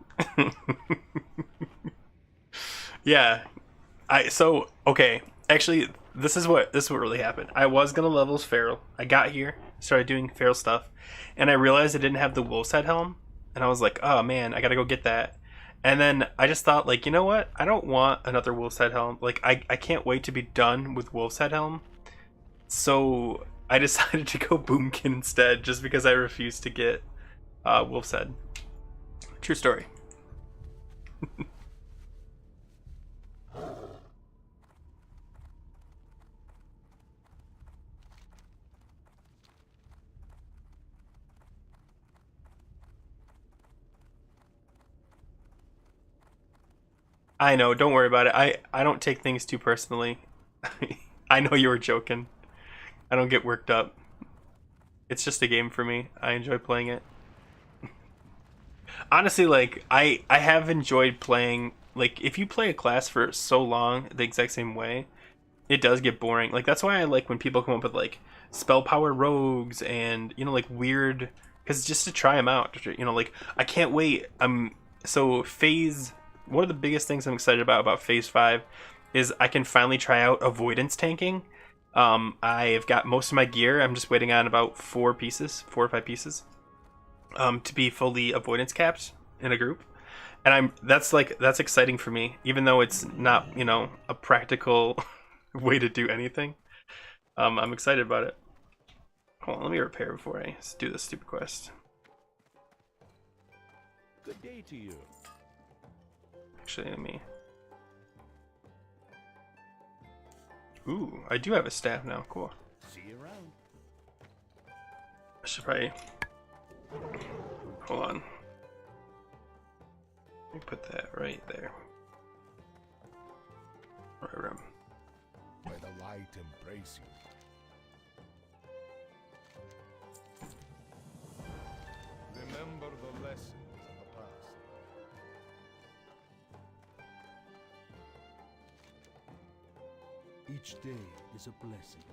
Yeah. Okay. Actually, this is what really happened. I was gonna level as Feral. I got here, started doing Feral stuff, and I realized I didn't have the Wolf's Head helm, and I was like, oh man, I gotta go get that. And then I just thought, like, you know what? I don't want another Wolf's Head helm. Like, I can't wait to be done with Wolf's Head helm. So I decided to go Boomkin instead, just because I refused to get Wolf's Head. True story. I know. Don't worry about it. I don't take things too personally. I know you were joking. I don't get worked up. It's just a game for me. I enjoy playing it. Honestly, like I have enjoyed playing. Like if you play a class for so long the exact same way, it does get boring. Like that's why I like when people come up with like spell power rogues and like weird, because just to try them out. Like I can't wait. So phase one of the biggest things I'm excited about phase 5 is I can finally try out avoidance tanking. I've got most of my gear. I'm just waiting on about 4 or 5 pieces, to be fully avoidance capped in a group. And that's exciting for me, even though it's not a practical way to do anything. I'm excited about it. Hold on, let me repair before I do this stupid quest. Good day to you. Actually, let me. Ooh, I do have a staff now. Cool. See you around. I should probably. Hold on. Let me put that right there. Right room. May the light embrace you. Remember the lessons of the past. Each day is a blessing.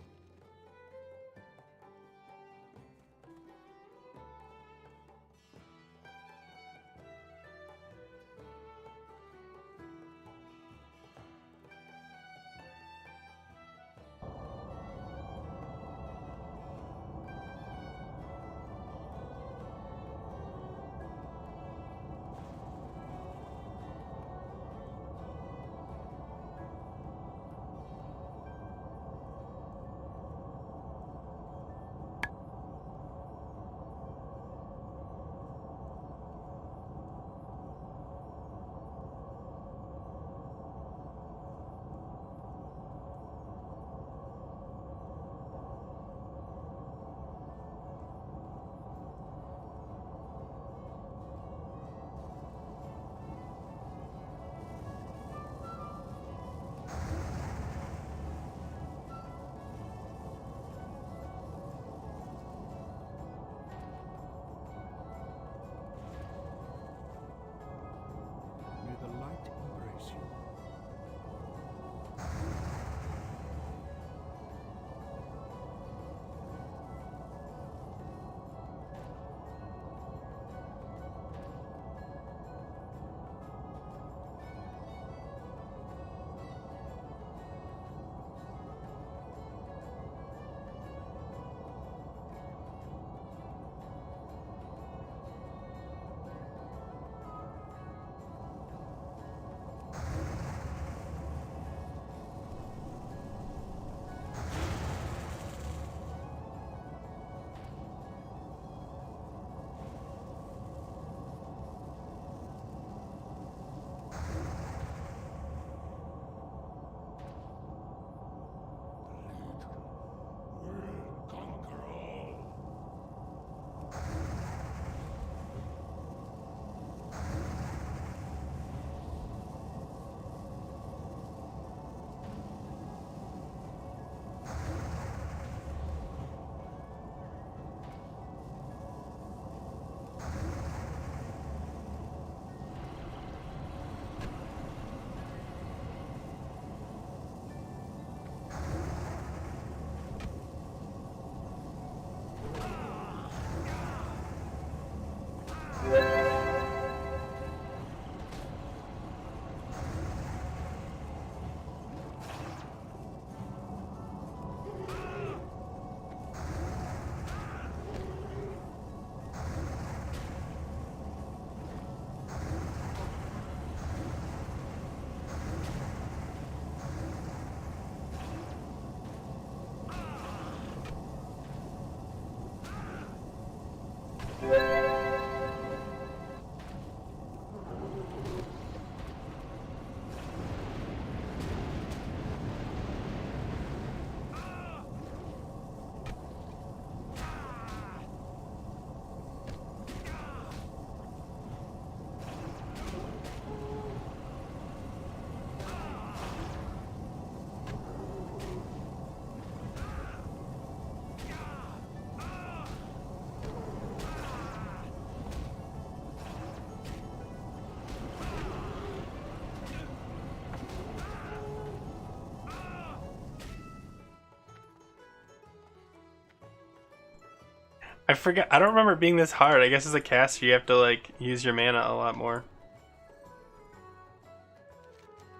I forgot. I don't remember it being this hard. I guess as a caster, you have to like use your mana a lot more.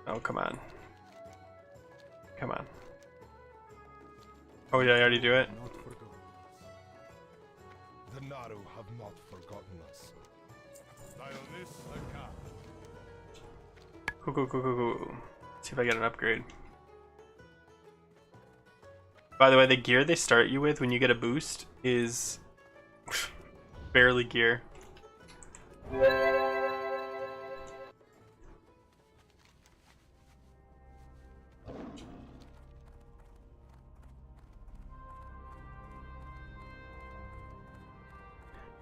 Oh, come on. Come on. Oh, did I already do it? Not forgotten us. The Naru have not forgotten us. Cool, cool, cool, cool, cool. See if I get an upgrade. By the way, the gear they start you with when you get a boost is barely gear.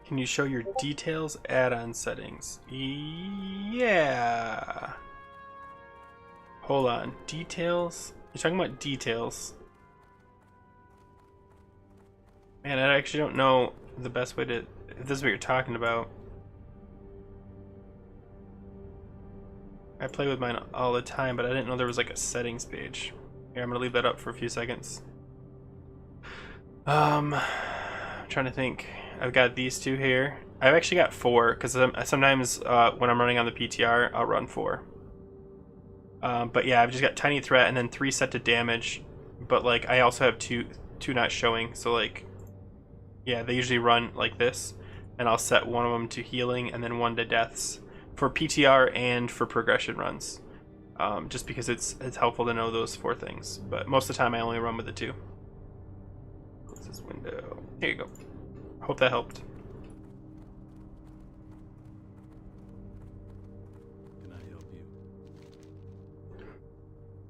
Can you show your details add-on settings? Yeah. Hold on. Details? You're talking about details. Man, I actually don't know the best way to... If this is what you're talking about. I play with mine all the time, but I didn't know there was like a settings page. Here, I'm gonna leave that up for a few seconds. I'm trying to think. I've got these two here. I've actually got 4 because sometimes when I'm running on the PTR, I'll run 4. But yeah, I've just got tiny threat and then 3 set to damage. But like I also have two not showing. So like, yeah, they usually run like this, and I'll set one of them to healing and then one to deaths for PTR and for progression runs. Just because it's helpful to know those 4 things. But most of the time, I only run with the 2. Close this window. Here you go. Hope that helped. Can I help you?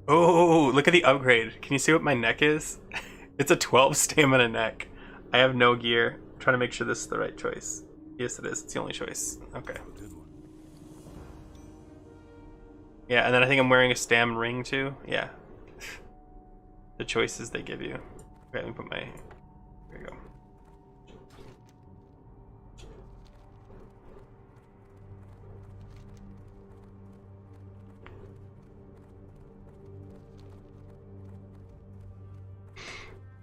Oh, look at the upgrade. Can you see what my neck is? It's a 12 stamina neck. I have no gear. I'm trying to make sure this is the right choice. Yes, it is. It's the only choice. Okay. Good one. Yeah, and then I think I'm wearing a stam ring too. Yeah. The choices they give you. Okay, let me put my... There you go.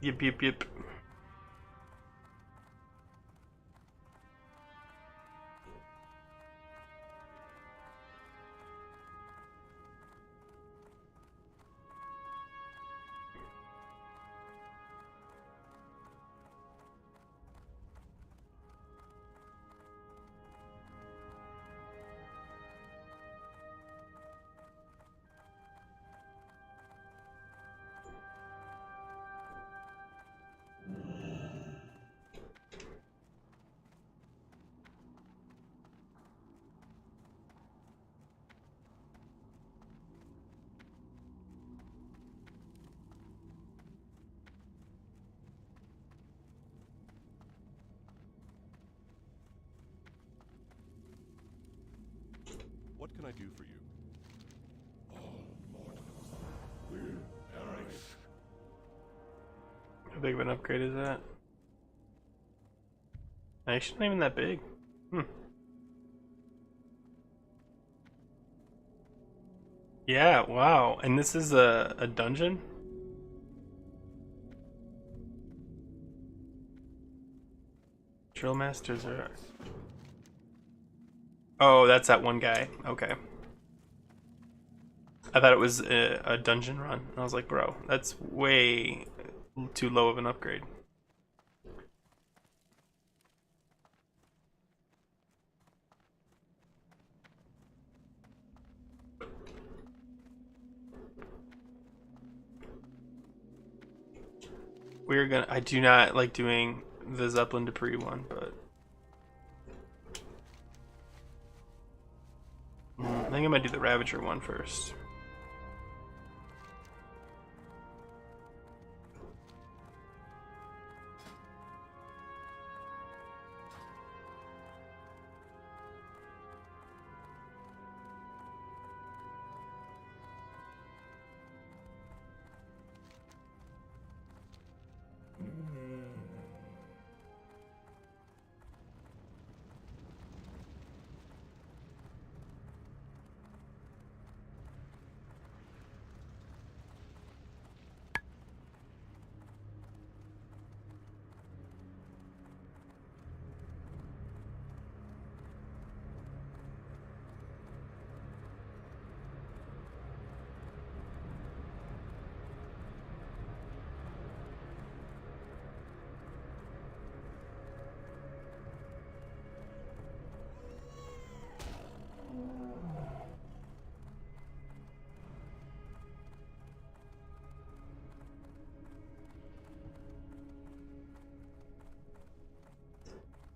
Yep, yep, yep. What can I do for you? How big of an upgrade is that? Actually, not even that big. Yeah, wow. And this is a dungeon? Drill masters are... Oh, that's that one guy. Okay. I thought it was a dungeon run. I was like, bro, that's way too low of an upgrade. We're gonna... I do not like doing the Zeppelin Dupree one, but... I think I might do the Ravager one first.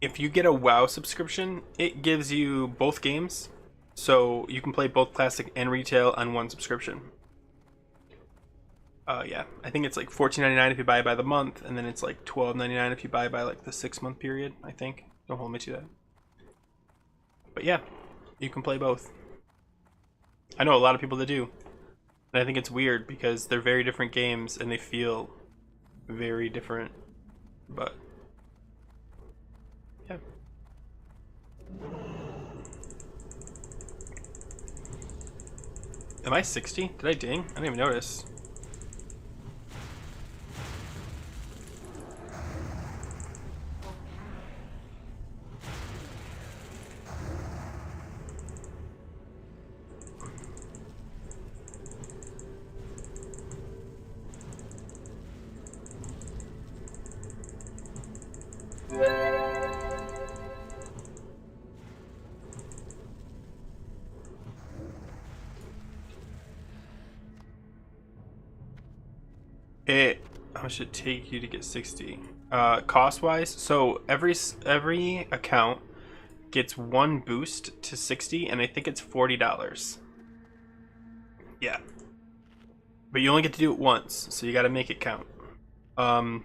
if you get a WoW subscription, it gives you both games, so you can play both classic and retail on one subscription. Yeah, I think it's like $14.99 if you buy by the month, and then it's like $12.99 if you buy by like the 6-month period. I think. Don't hold me to that. But yeah, you can play both. I know a lot of people that do, and I think it's weird because they're very different games and they feel very different. But yeah. Am I 60? Did I ding? I didn't even notice. How much it take you to get 60? Cost wise, so every account gets one boost to 60, and I think it's $40. Yeah, but you only get to do it once, so you got to make it count. A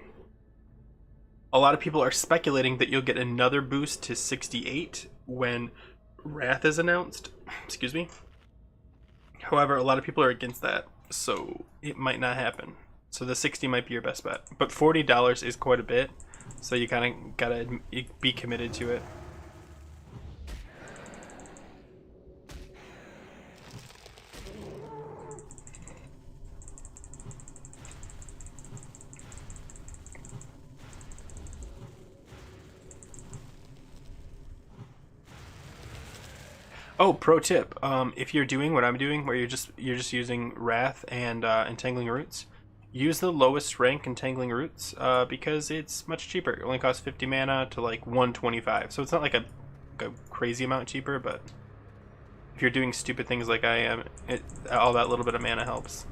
lot of people are speculating that you'll get another boost to 68 when Wrath is announced. Excuse me. However, a lot of people are against that, so it might not happen. So the 60 might be your best bet. But $40 is quite a bit, so you kind of gotta be committed to it. Oh, pro tip: if you're doing what I'm doing, where you're just using Wrath and Entangling Roots, use the lowest rank Entangling Roots because it's much cheaper. It only costs 50 mana to like 125, so it's not like a crazy amount cheaper. But if you're doing stupid things like I am, all that little bit of mana helps.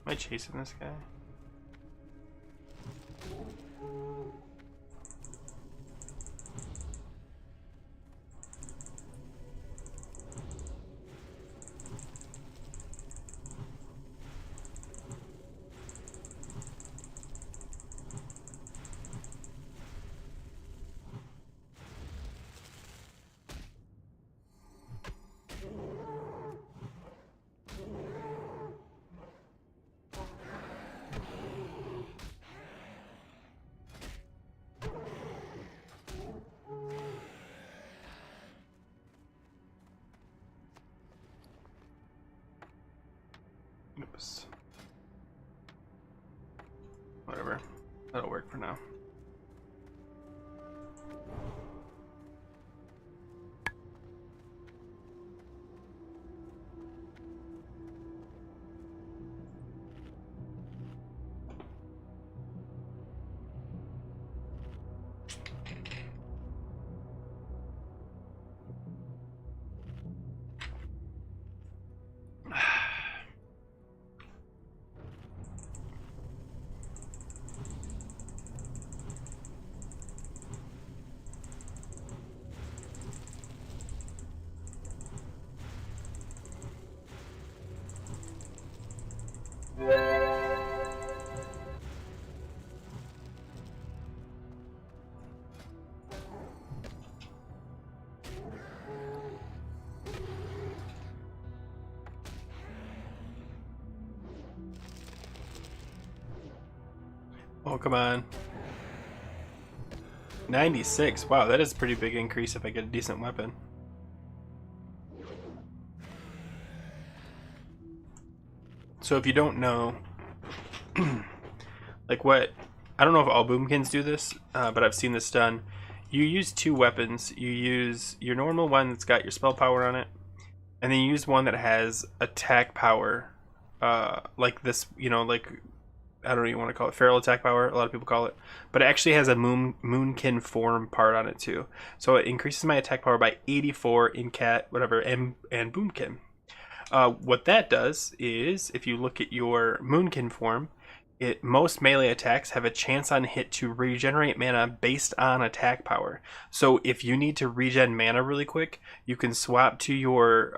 Am I chasing this guy? Oops. Whatever. That'll work for now. Oh, come on. 96. Wow, that is a pretty big increase if I get a decent weapon. So if you don't know, like what, I don't know if all boomkins do this, but I've seen this done. You use two weapons. You use your normal one that's got your spell power on it, and then you use one that has attack power, like this, you know, like I don't even want to call it feral attack power. A lot of people call it, but it actually has a moonkin form part on it too. So it increases my attack power by 84 in cat whatever and boomkin. What that does is, if you look at your moonkin form, most melee attacks have a chance on hit to regenerate mana based on attack power. So if you need to regen mana really quick, you can swap to your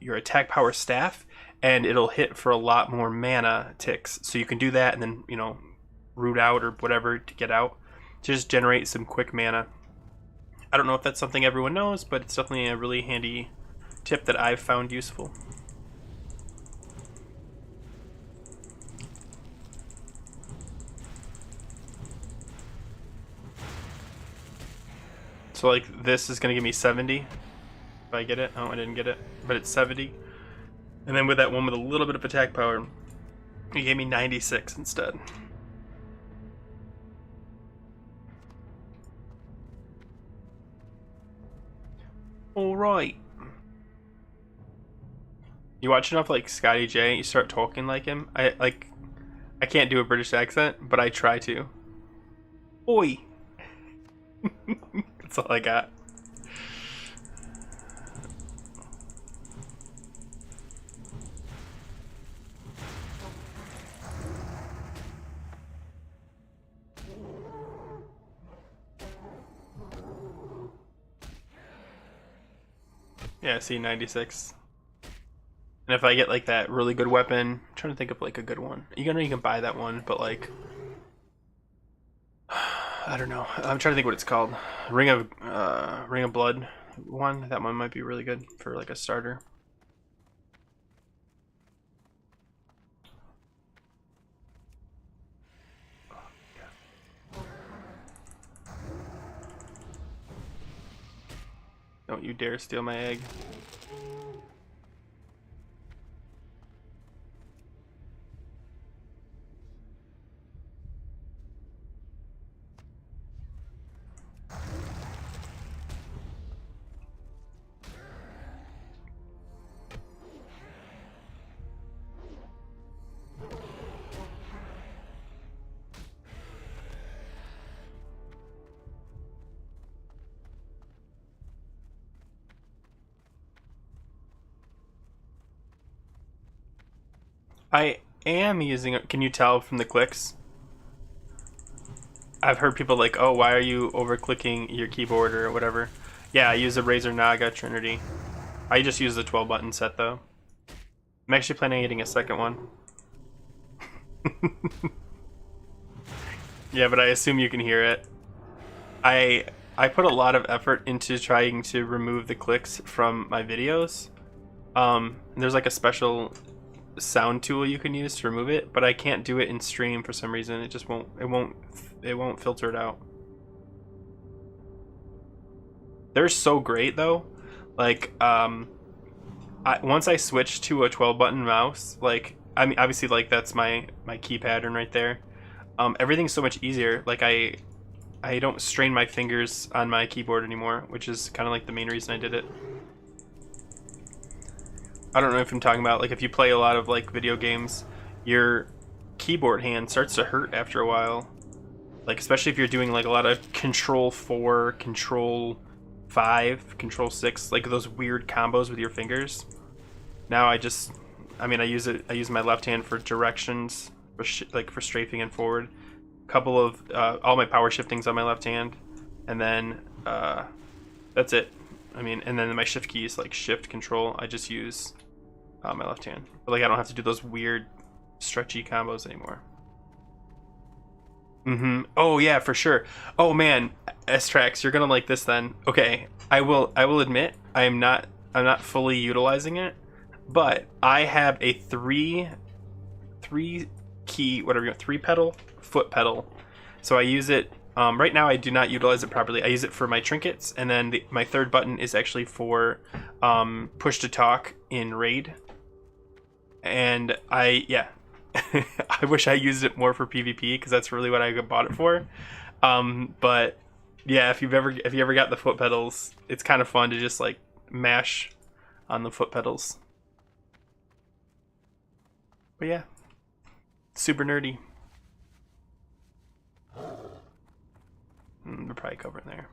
attack power staff, and it'll hit for a lot more mana ticks. So you can do that, and then root out or whatever to get out to just generate some quick mana. I don't know if that's something everyone knows, but it's definitely a really handy tip that I've found useful. So like this is gonna give me 70 if I get it. Oh, I didn't get it, but it's 70. And then with that one with a little bit of attack power, it gave me 96 instead. All right. You watch enough like Scotty J, you start talking like him. I can't do a British accent, but I try to. Oi. That's all I got. Yeah, see, 96. And if I get like that really good weapon, I'm trying to think of like a good one. You can buy that one, but like I don't know. I'm trying to think what it's called. Ring of Blood one. That one might be really good for like a starter. Don't you dare steal my egg. I am using it. Can you tell from the clicks? I've heard people like, oh, why are you over clicking your keyboard or whatever? Yeah, I use a Razer Naga Trinity. I just use the 12 button set though. I'm actually planning on getting a second one. Yeah, but I assume you can hear it. I put a lot of effort into trying to remove the clicks from my videos. There's like a special sound tool you can use to remove it, but I can't do it in stream for some reason. It just won't filter it out. They're so great though. Like once I switched to a 12 button mouse, like I mean obviously like that's my key pattern right there. Everything's so much easier. Like I don't strain my fingers on my keyboard anymore, which is kind of like the main reason I did it. I don't know if I'm talking about like if you play a lot of like video games, your keyboard hand starts to hurt after a while. Like especially if you're doing like a lot of Control 4, Control 5, Control 6, like those weird combos with your fingers. Now I use my left hand for directions, for strafing and forward. Couple of all my power shifting's on my left hand, and then that's it. I mean, and then my shift keys like shift control. I just use my left hand, but like I don't have to do those weird stretchy combos anymore. Oh yeah, for sure. Oh man, S-Trax, you're gonna like this then. Okay, I will admit I'm not fully utilizing it, but I have a three key, whatever you want, 3-pedal foot pedal. So I use it right now. I do not utilize it properly. I use it for my trinkets, and then my third button is actually for push to talk in raid. And I wish I used it more for PvP because that's really what I bought it for. But yeah, if you ever got the foot pedals, it's kind of fun to just like mash on the foot pedals. But yeah, super nerdy. we're probably covering there.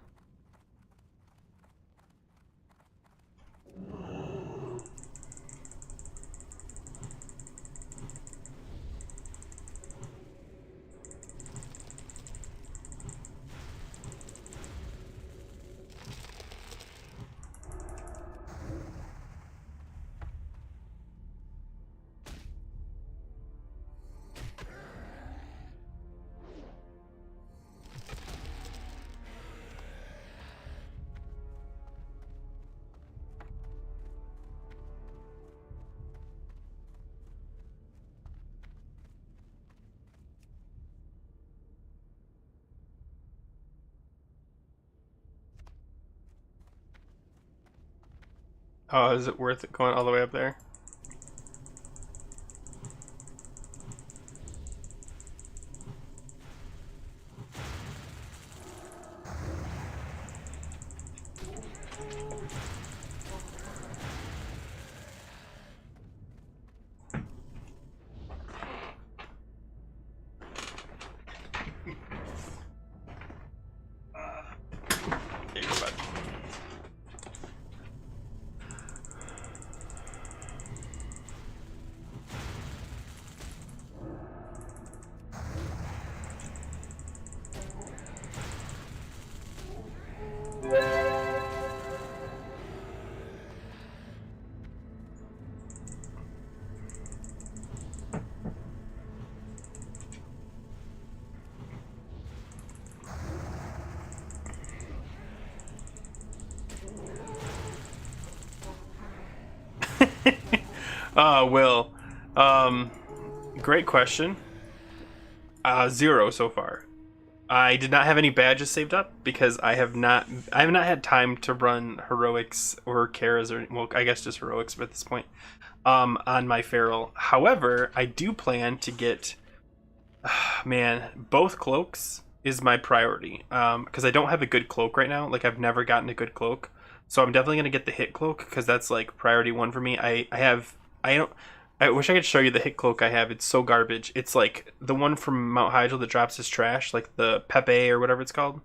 Oh, is it worth it going all the way up there? There you go, bud. Will. Great question. 0 so far. I did not have any badges saved up because I have not had time to run heroics or Karas or, well, I guess just heroics at this point on my feral. However, I do plan to get man, both cloaks is my priority because I don't have a good cloak right now. Like, I've never gotten a good cloak, so I'm definitely gonna get the hit cloak because that's like priority 1 for me. I wish I could show you the hit cloak I have. It's so garbage. It's like the one from Mount Hydro that drops his trash, like the Pepe or whatever it's called.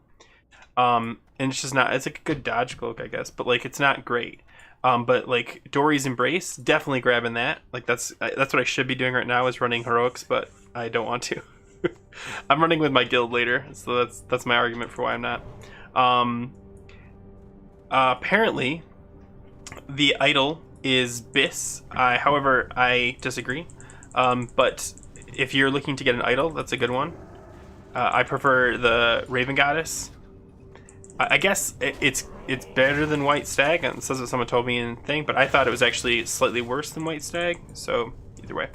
And it's just not. It's like a good dodge cloak, I guess, but like it's not great. But like Dory's Embrace, definitely grabbing that. Like that's what I should be doing right now is running heroics, but I don't want to. I'm running with my guild later, so that's my argument for why I'm not. Apparently, the idol is Biss. However, I disagree. But if you're looking to get an idol, that's a good one. I prefer the Raven Goddess. I guess it's better than White Stag. And says what someone told me in the thing, but I thought it was actually slightly worse than White Stag. So either way,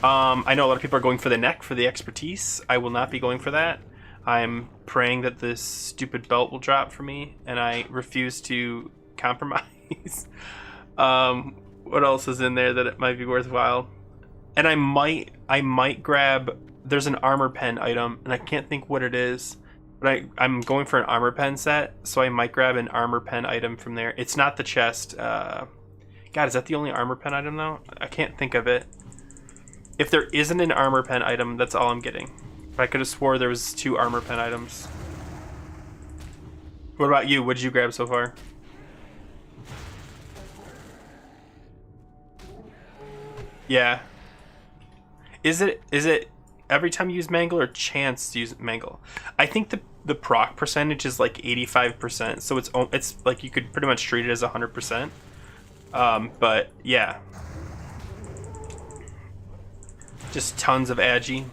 I know a lot of people are going for the neck for the expertise. I will not be going for that. I'm praying that this stupid belt will drop for me, and I refuse to compromise. What else is in there that it might be worthwhile? And I might grab. There's an armor pen item, and I can't think what it is. But I'm going for an armor pen set, so I might grab an armor pen item from there. It's not the chest. God, is that the only armor pen item though? I can't think of it. If there isn't an armor pen item, that's all I'm getting. But I could have swore there was 2 armor pen items. What about you? What did you grab so far? Yeah. Is it every time you use Mangle or chance to use Mangle? I think the proc percentage is like 85%, so it's like you could pretty much treat it as 100%. But yeah, just tons of agi.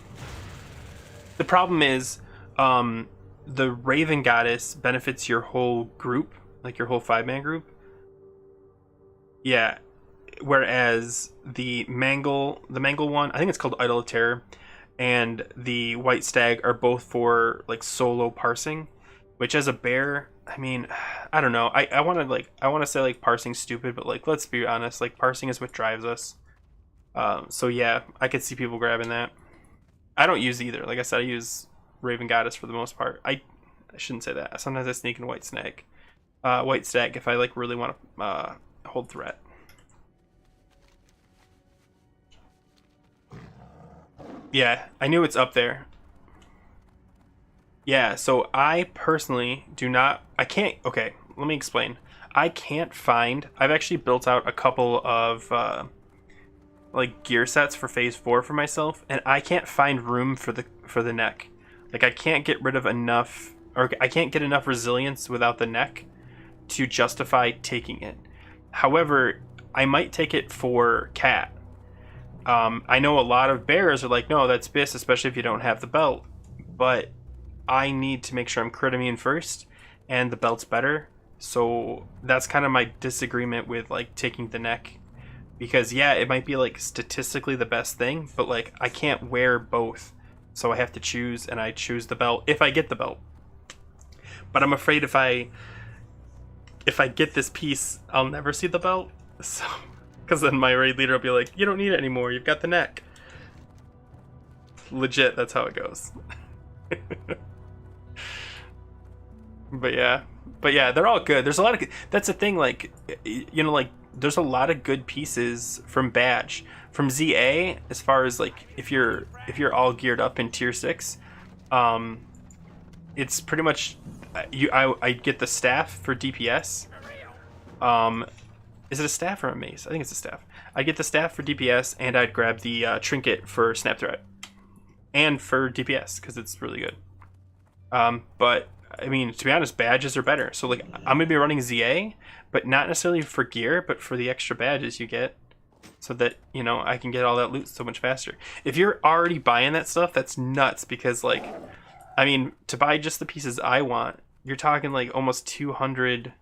The problem is, the Raven Goddess benefits your whole group, like your whole 5-man group. Yeah. Whereas the Mangle one, I think it's called Idol of Terror, and the White Stag are both for like solo parsing, which as a bear, I mean, I don't know. I want to say like parsing's stupid, but like let's be honest, like parsing is what drives us. So yeah, I could see people grabbing that. I don't use either. Like I said, I use Raven Goddess for the most part. I shouldn't say that. Sometimes I sneak in White Stag if I like really want to hold threat. Yeah, I knew it's up there. Yeah, so I personally do not. I can't. Okay, let me explain. I can't find. I've actually built out a couple of like gear sets for phase 4 for myself, and I can't find room for the neck. Like I can't get rid of enough, or I can't get enough resilience without the neck to justify taking it. However, I might take it for cat. I know a lot of bears are like, no, that's BIS, especially if you don't have the belt. But I need to make sure I'm crit immune first, and the belt's better. So that's kind of my disagreement with like taking the neck, because yeah, it might be like statistically the best thing, but like I can't wear both, so I have to choose, and I choose the belt if I get the belt. But I'm afraid if I get this piece, I'll never see the belt. So, because then my raid leader will be like, "You don't need it anymore. You've got the neck." Legit, that's how it goes. But yeah, they're all good. There's a lot of that's the thing. Like, you know, like there's a lot of good pieces from badge from ZA as far as like if you're all geared up in tier 6. It's pretty much I get the staff for DPS. Is it a staff or a mace? I think it's a staff. I get the staff for DPS, and I'd grab the trinket for snap threat and for DPS because it's really good. But I mean, to be honest, badges are better. So like, I'm gonna be running ZA, but not necessarily for gear, but for the extra badges you get, so that you know I can get all that loot so much faster. If you're already buying that stuff, that's nuts because like, I mean, to buy just the pieces I want, you're talking like almost 200.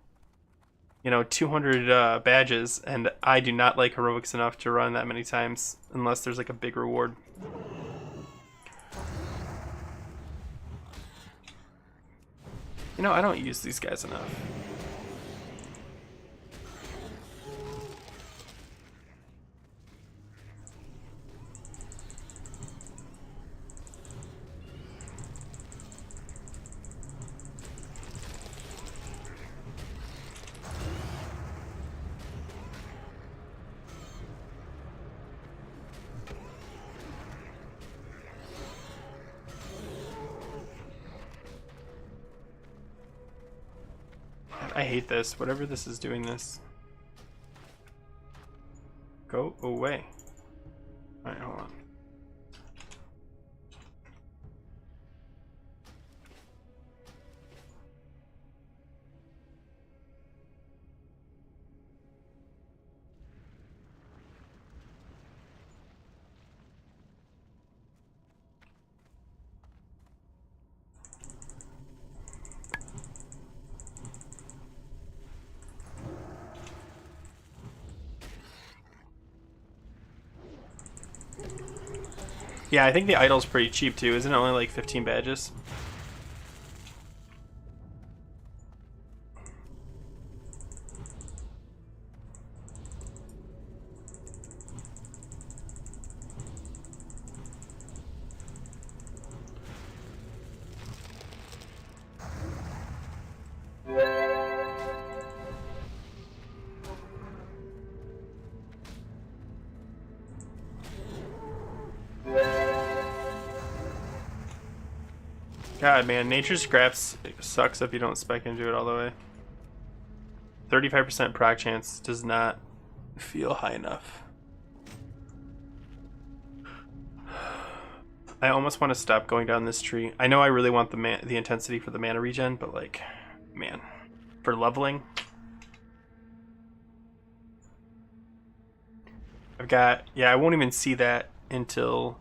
200 badges, and I do not like heroics enough to run that many times unless there's like a big reward. I don't use these guys enough. I hate this. Whatever this is doing this. Go away. Alright, hold on. Yeah, I think the idol's pretty cheap too. Isn't it only like 15 badges? God, man, nature's scraps sucks if you don't spec into it all the way. 35% proc chance does not feel high enough. I almost want to stop going down this tree. I know I really want the intensity for the mana regen, but like, man, for leveling, I won't even see that until.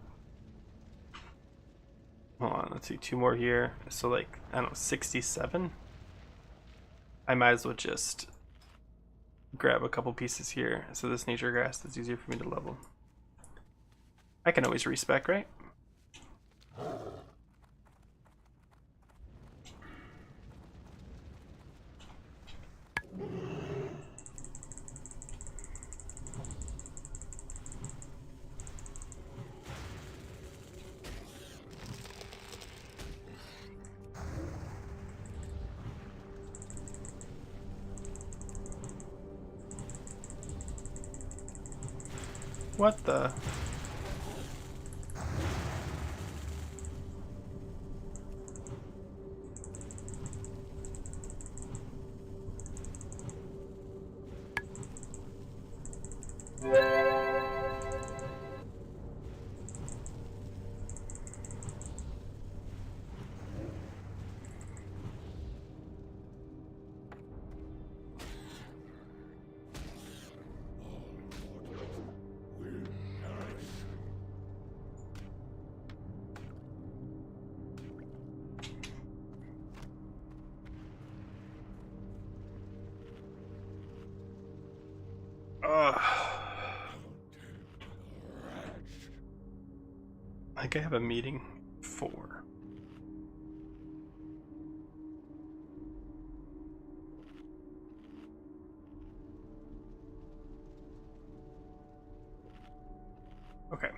Hold on, let's see, 2 more here. So like, I don't know, 67? I might as well just grab a couple pieces here. So this nature grass, that's easier for me to level. I can always respec, right? What the? I think I have a meeting 4. Okay.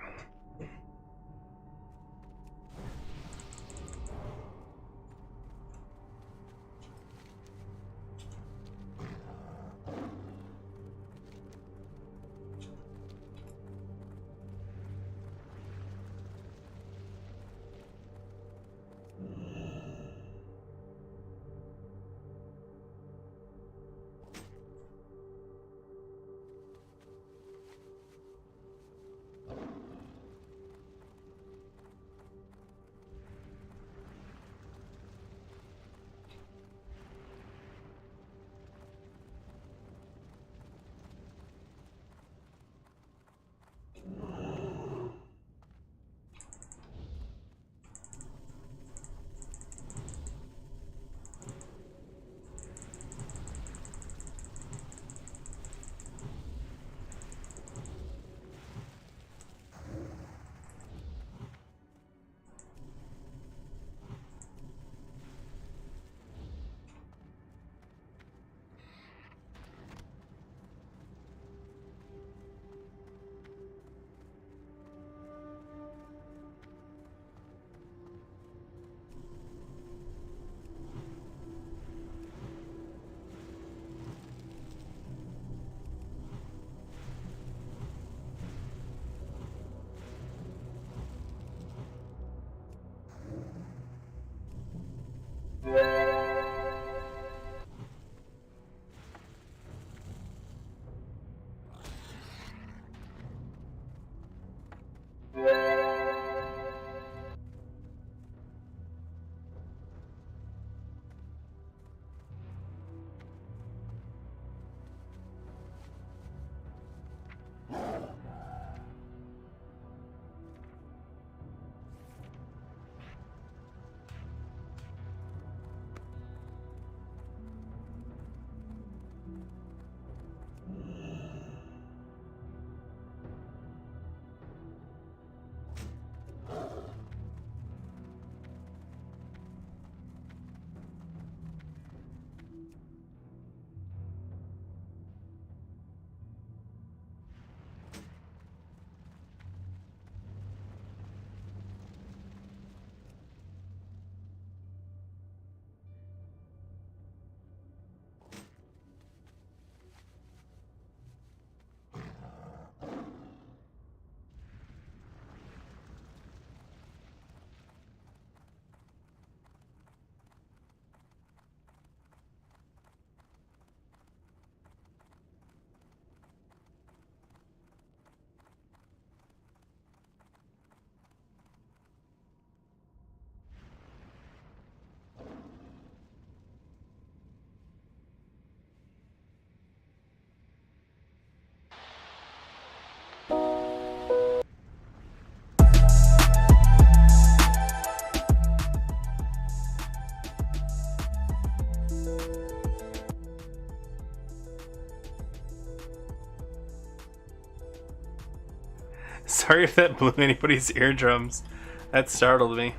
Sorry if that blew anybody's eardrums. That startled me.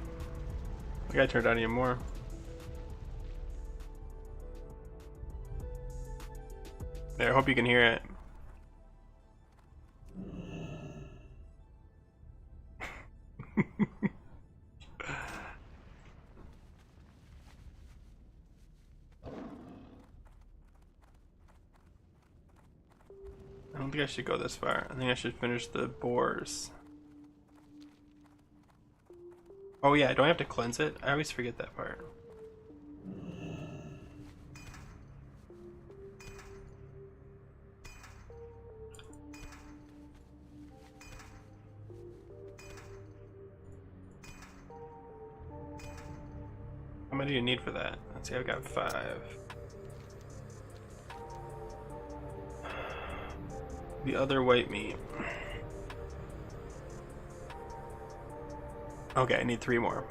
I gotta turn it down even more. There, I hope you can hear it. I don't think I should go this far. I think I should finish the boars. Oh yeah, don't I have to cleanse it? I always forget that part. How many do you need for that? Let's see, I've got 5. The other white meat. Okay, I need 3 more.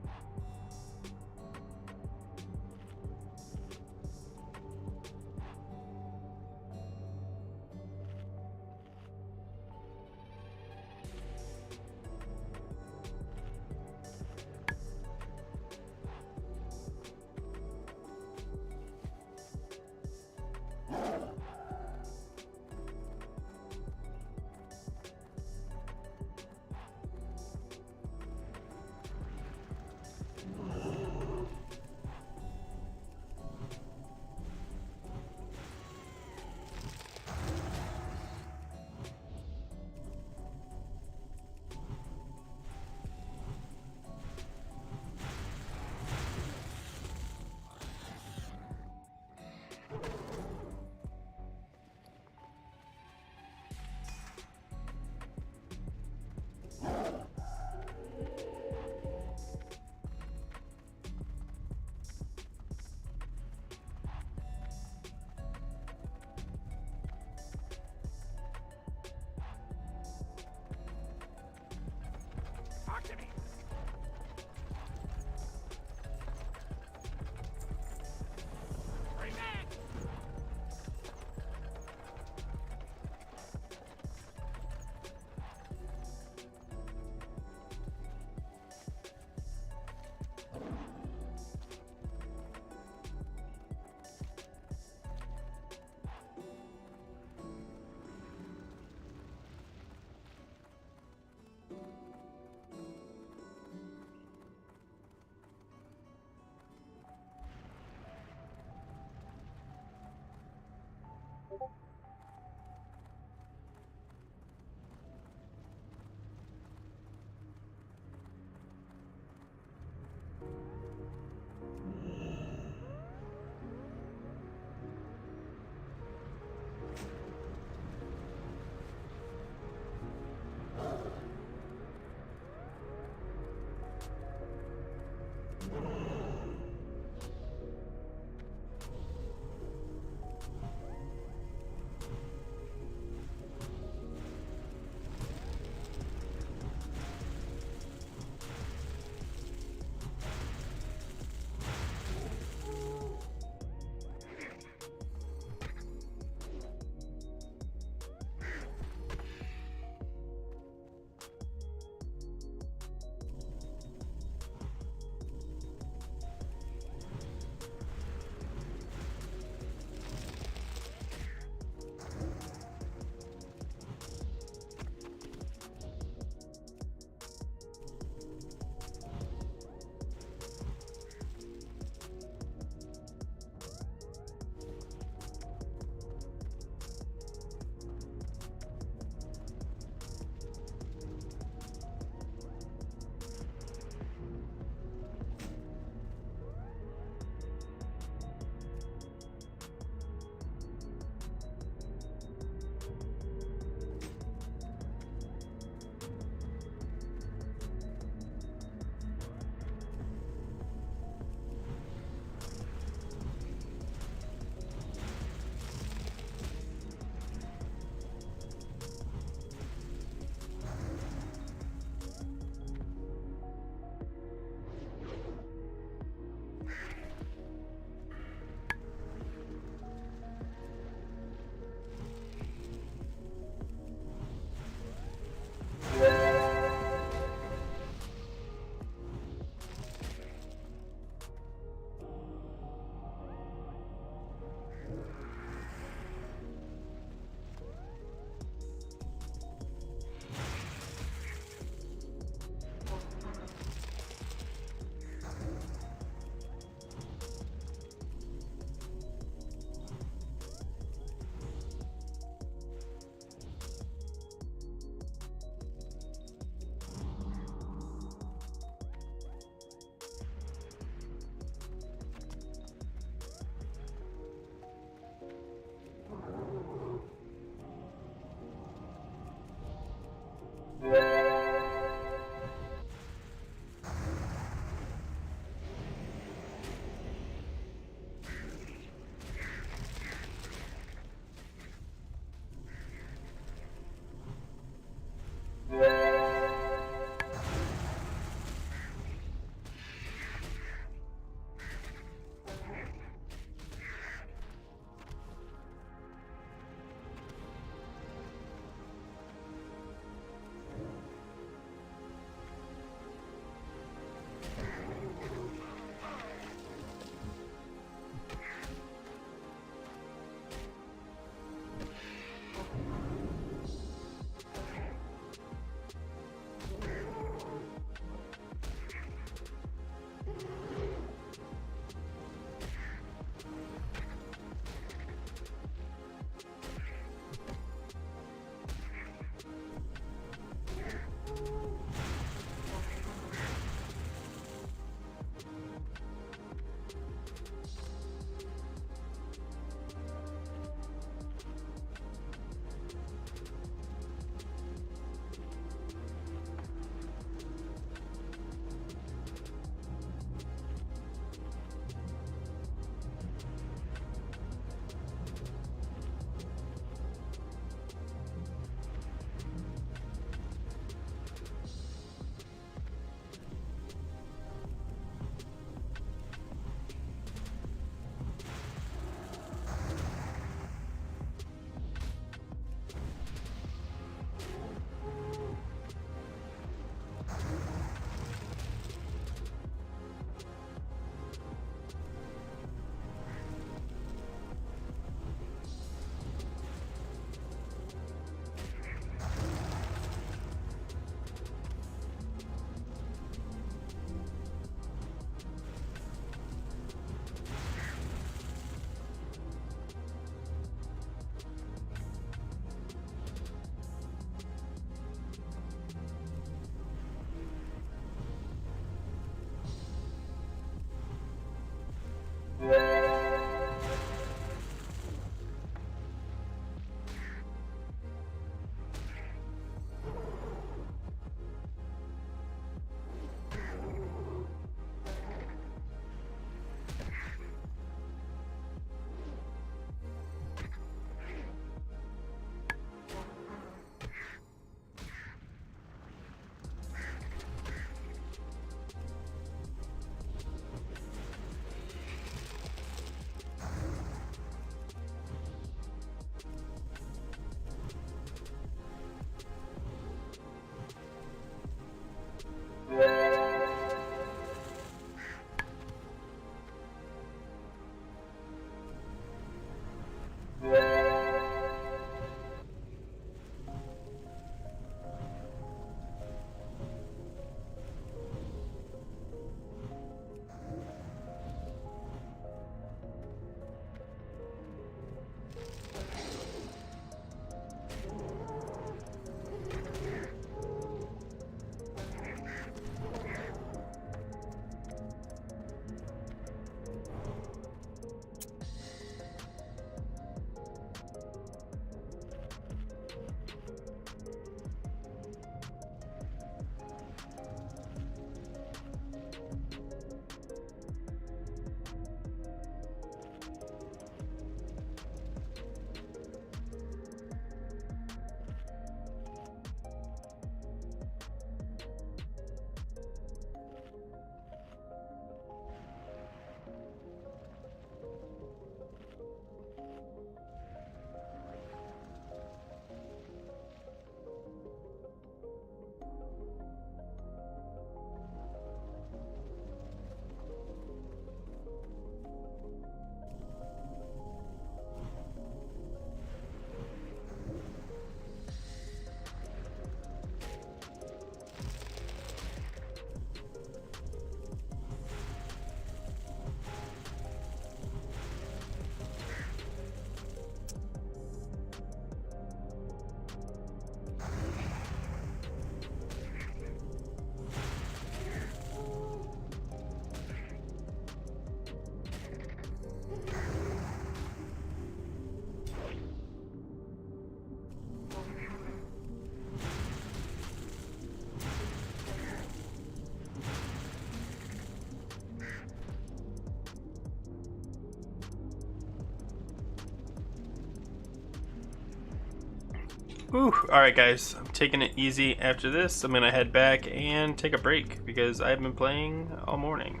Whew. Alright guys, I'm taking it easy after this. I'm gonna head back and take a break because I've been playing all morning.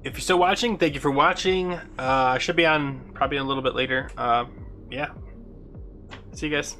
If you're still watching, thank you for watching. I should be on probably a little bit later. Yeah. See you guys.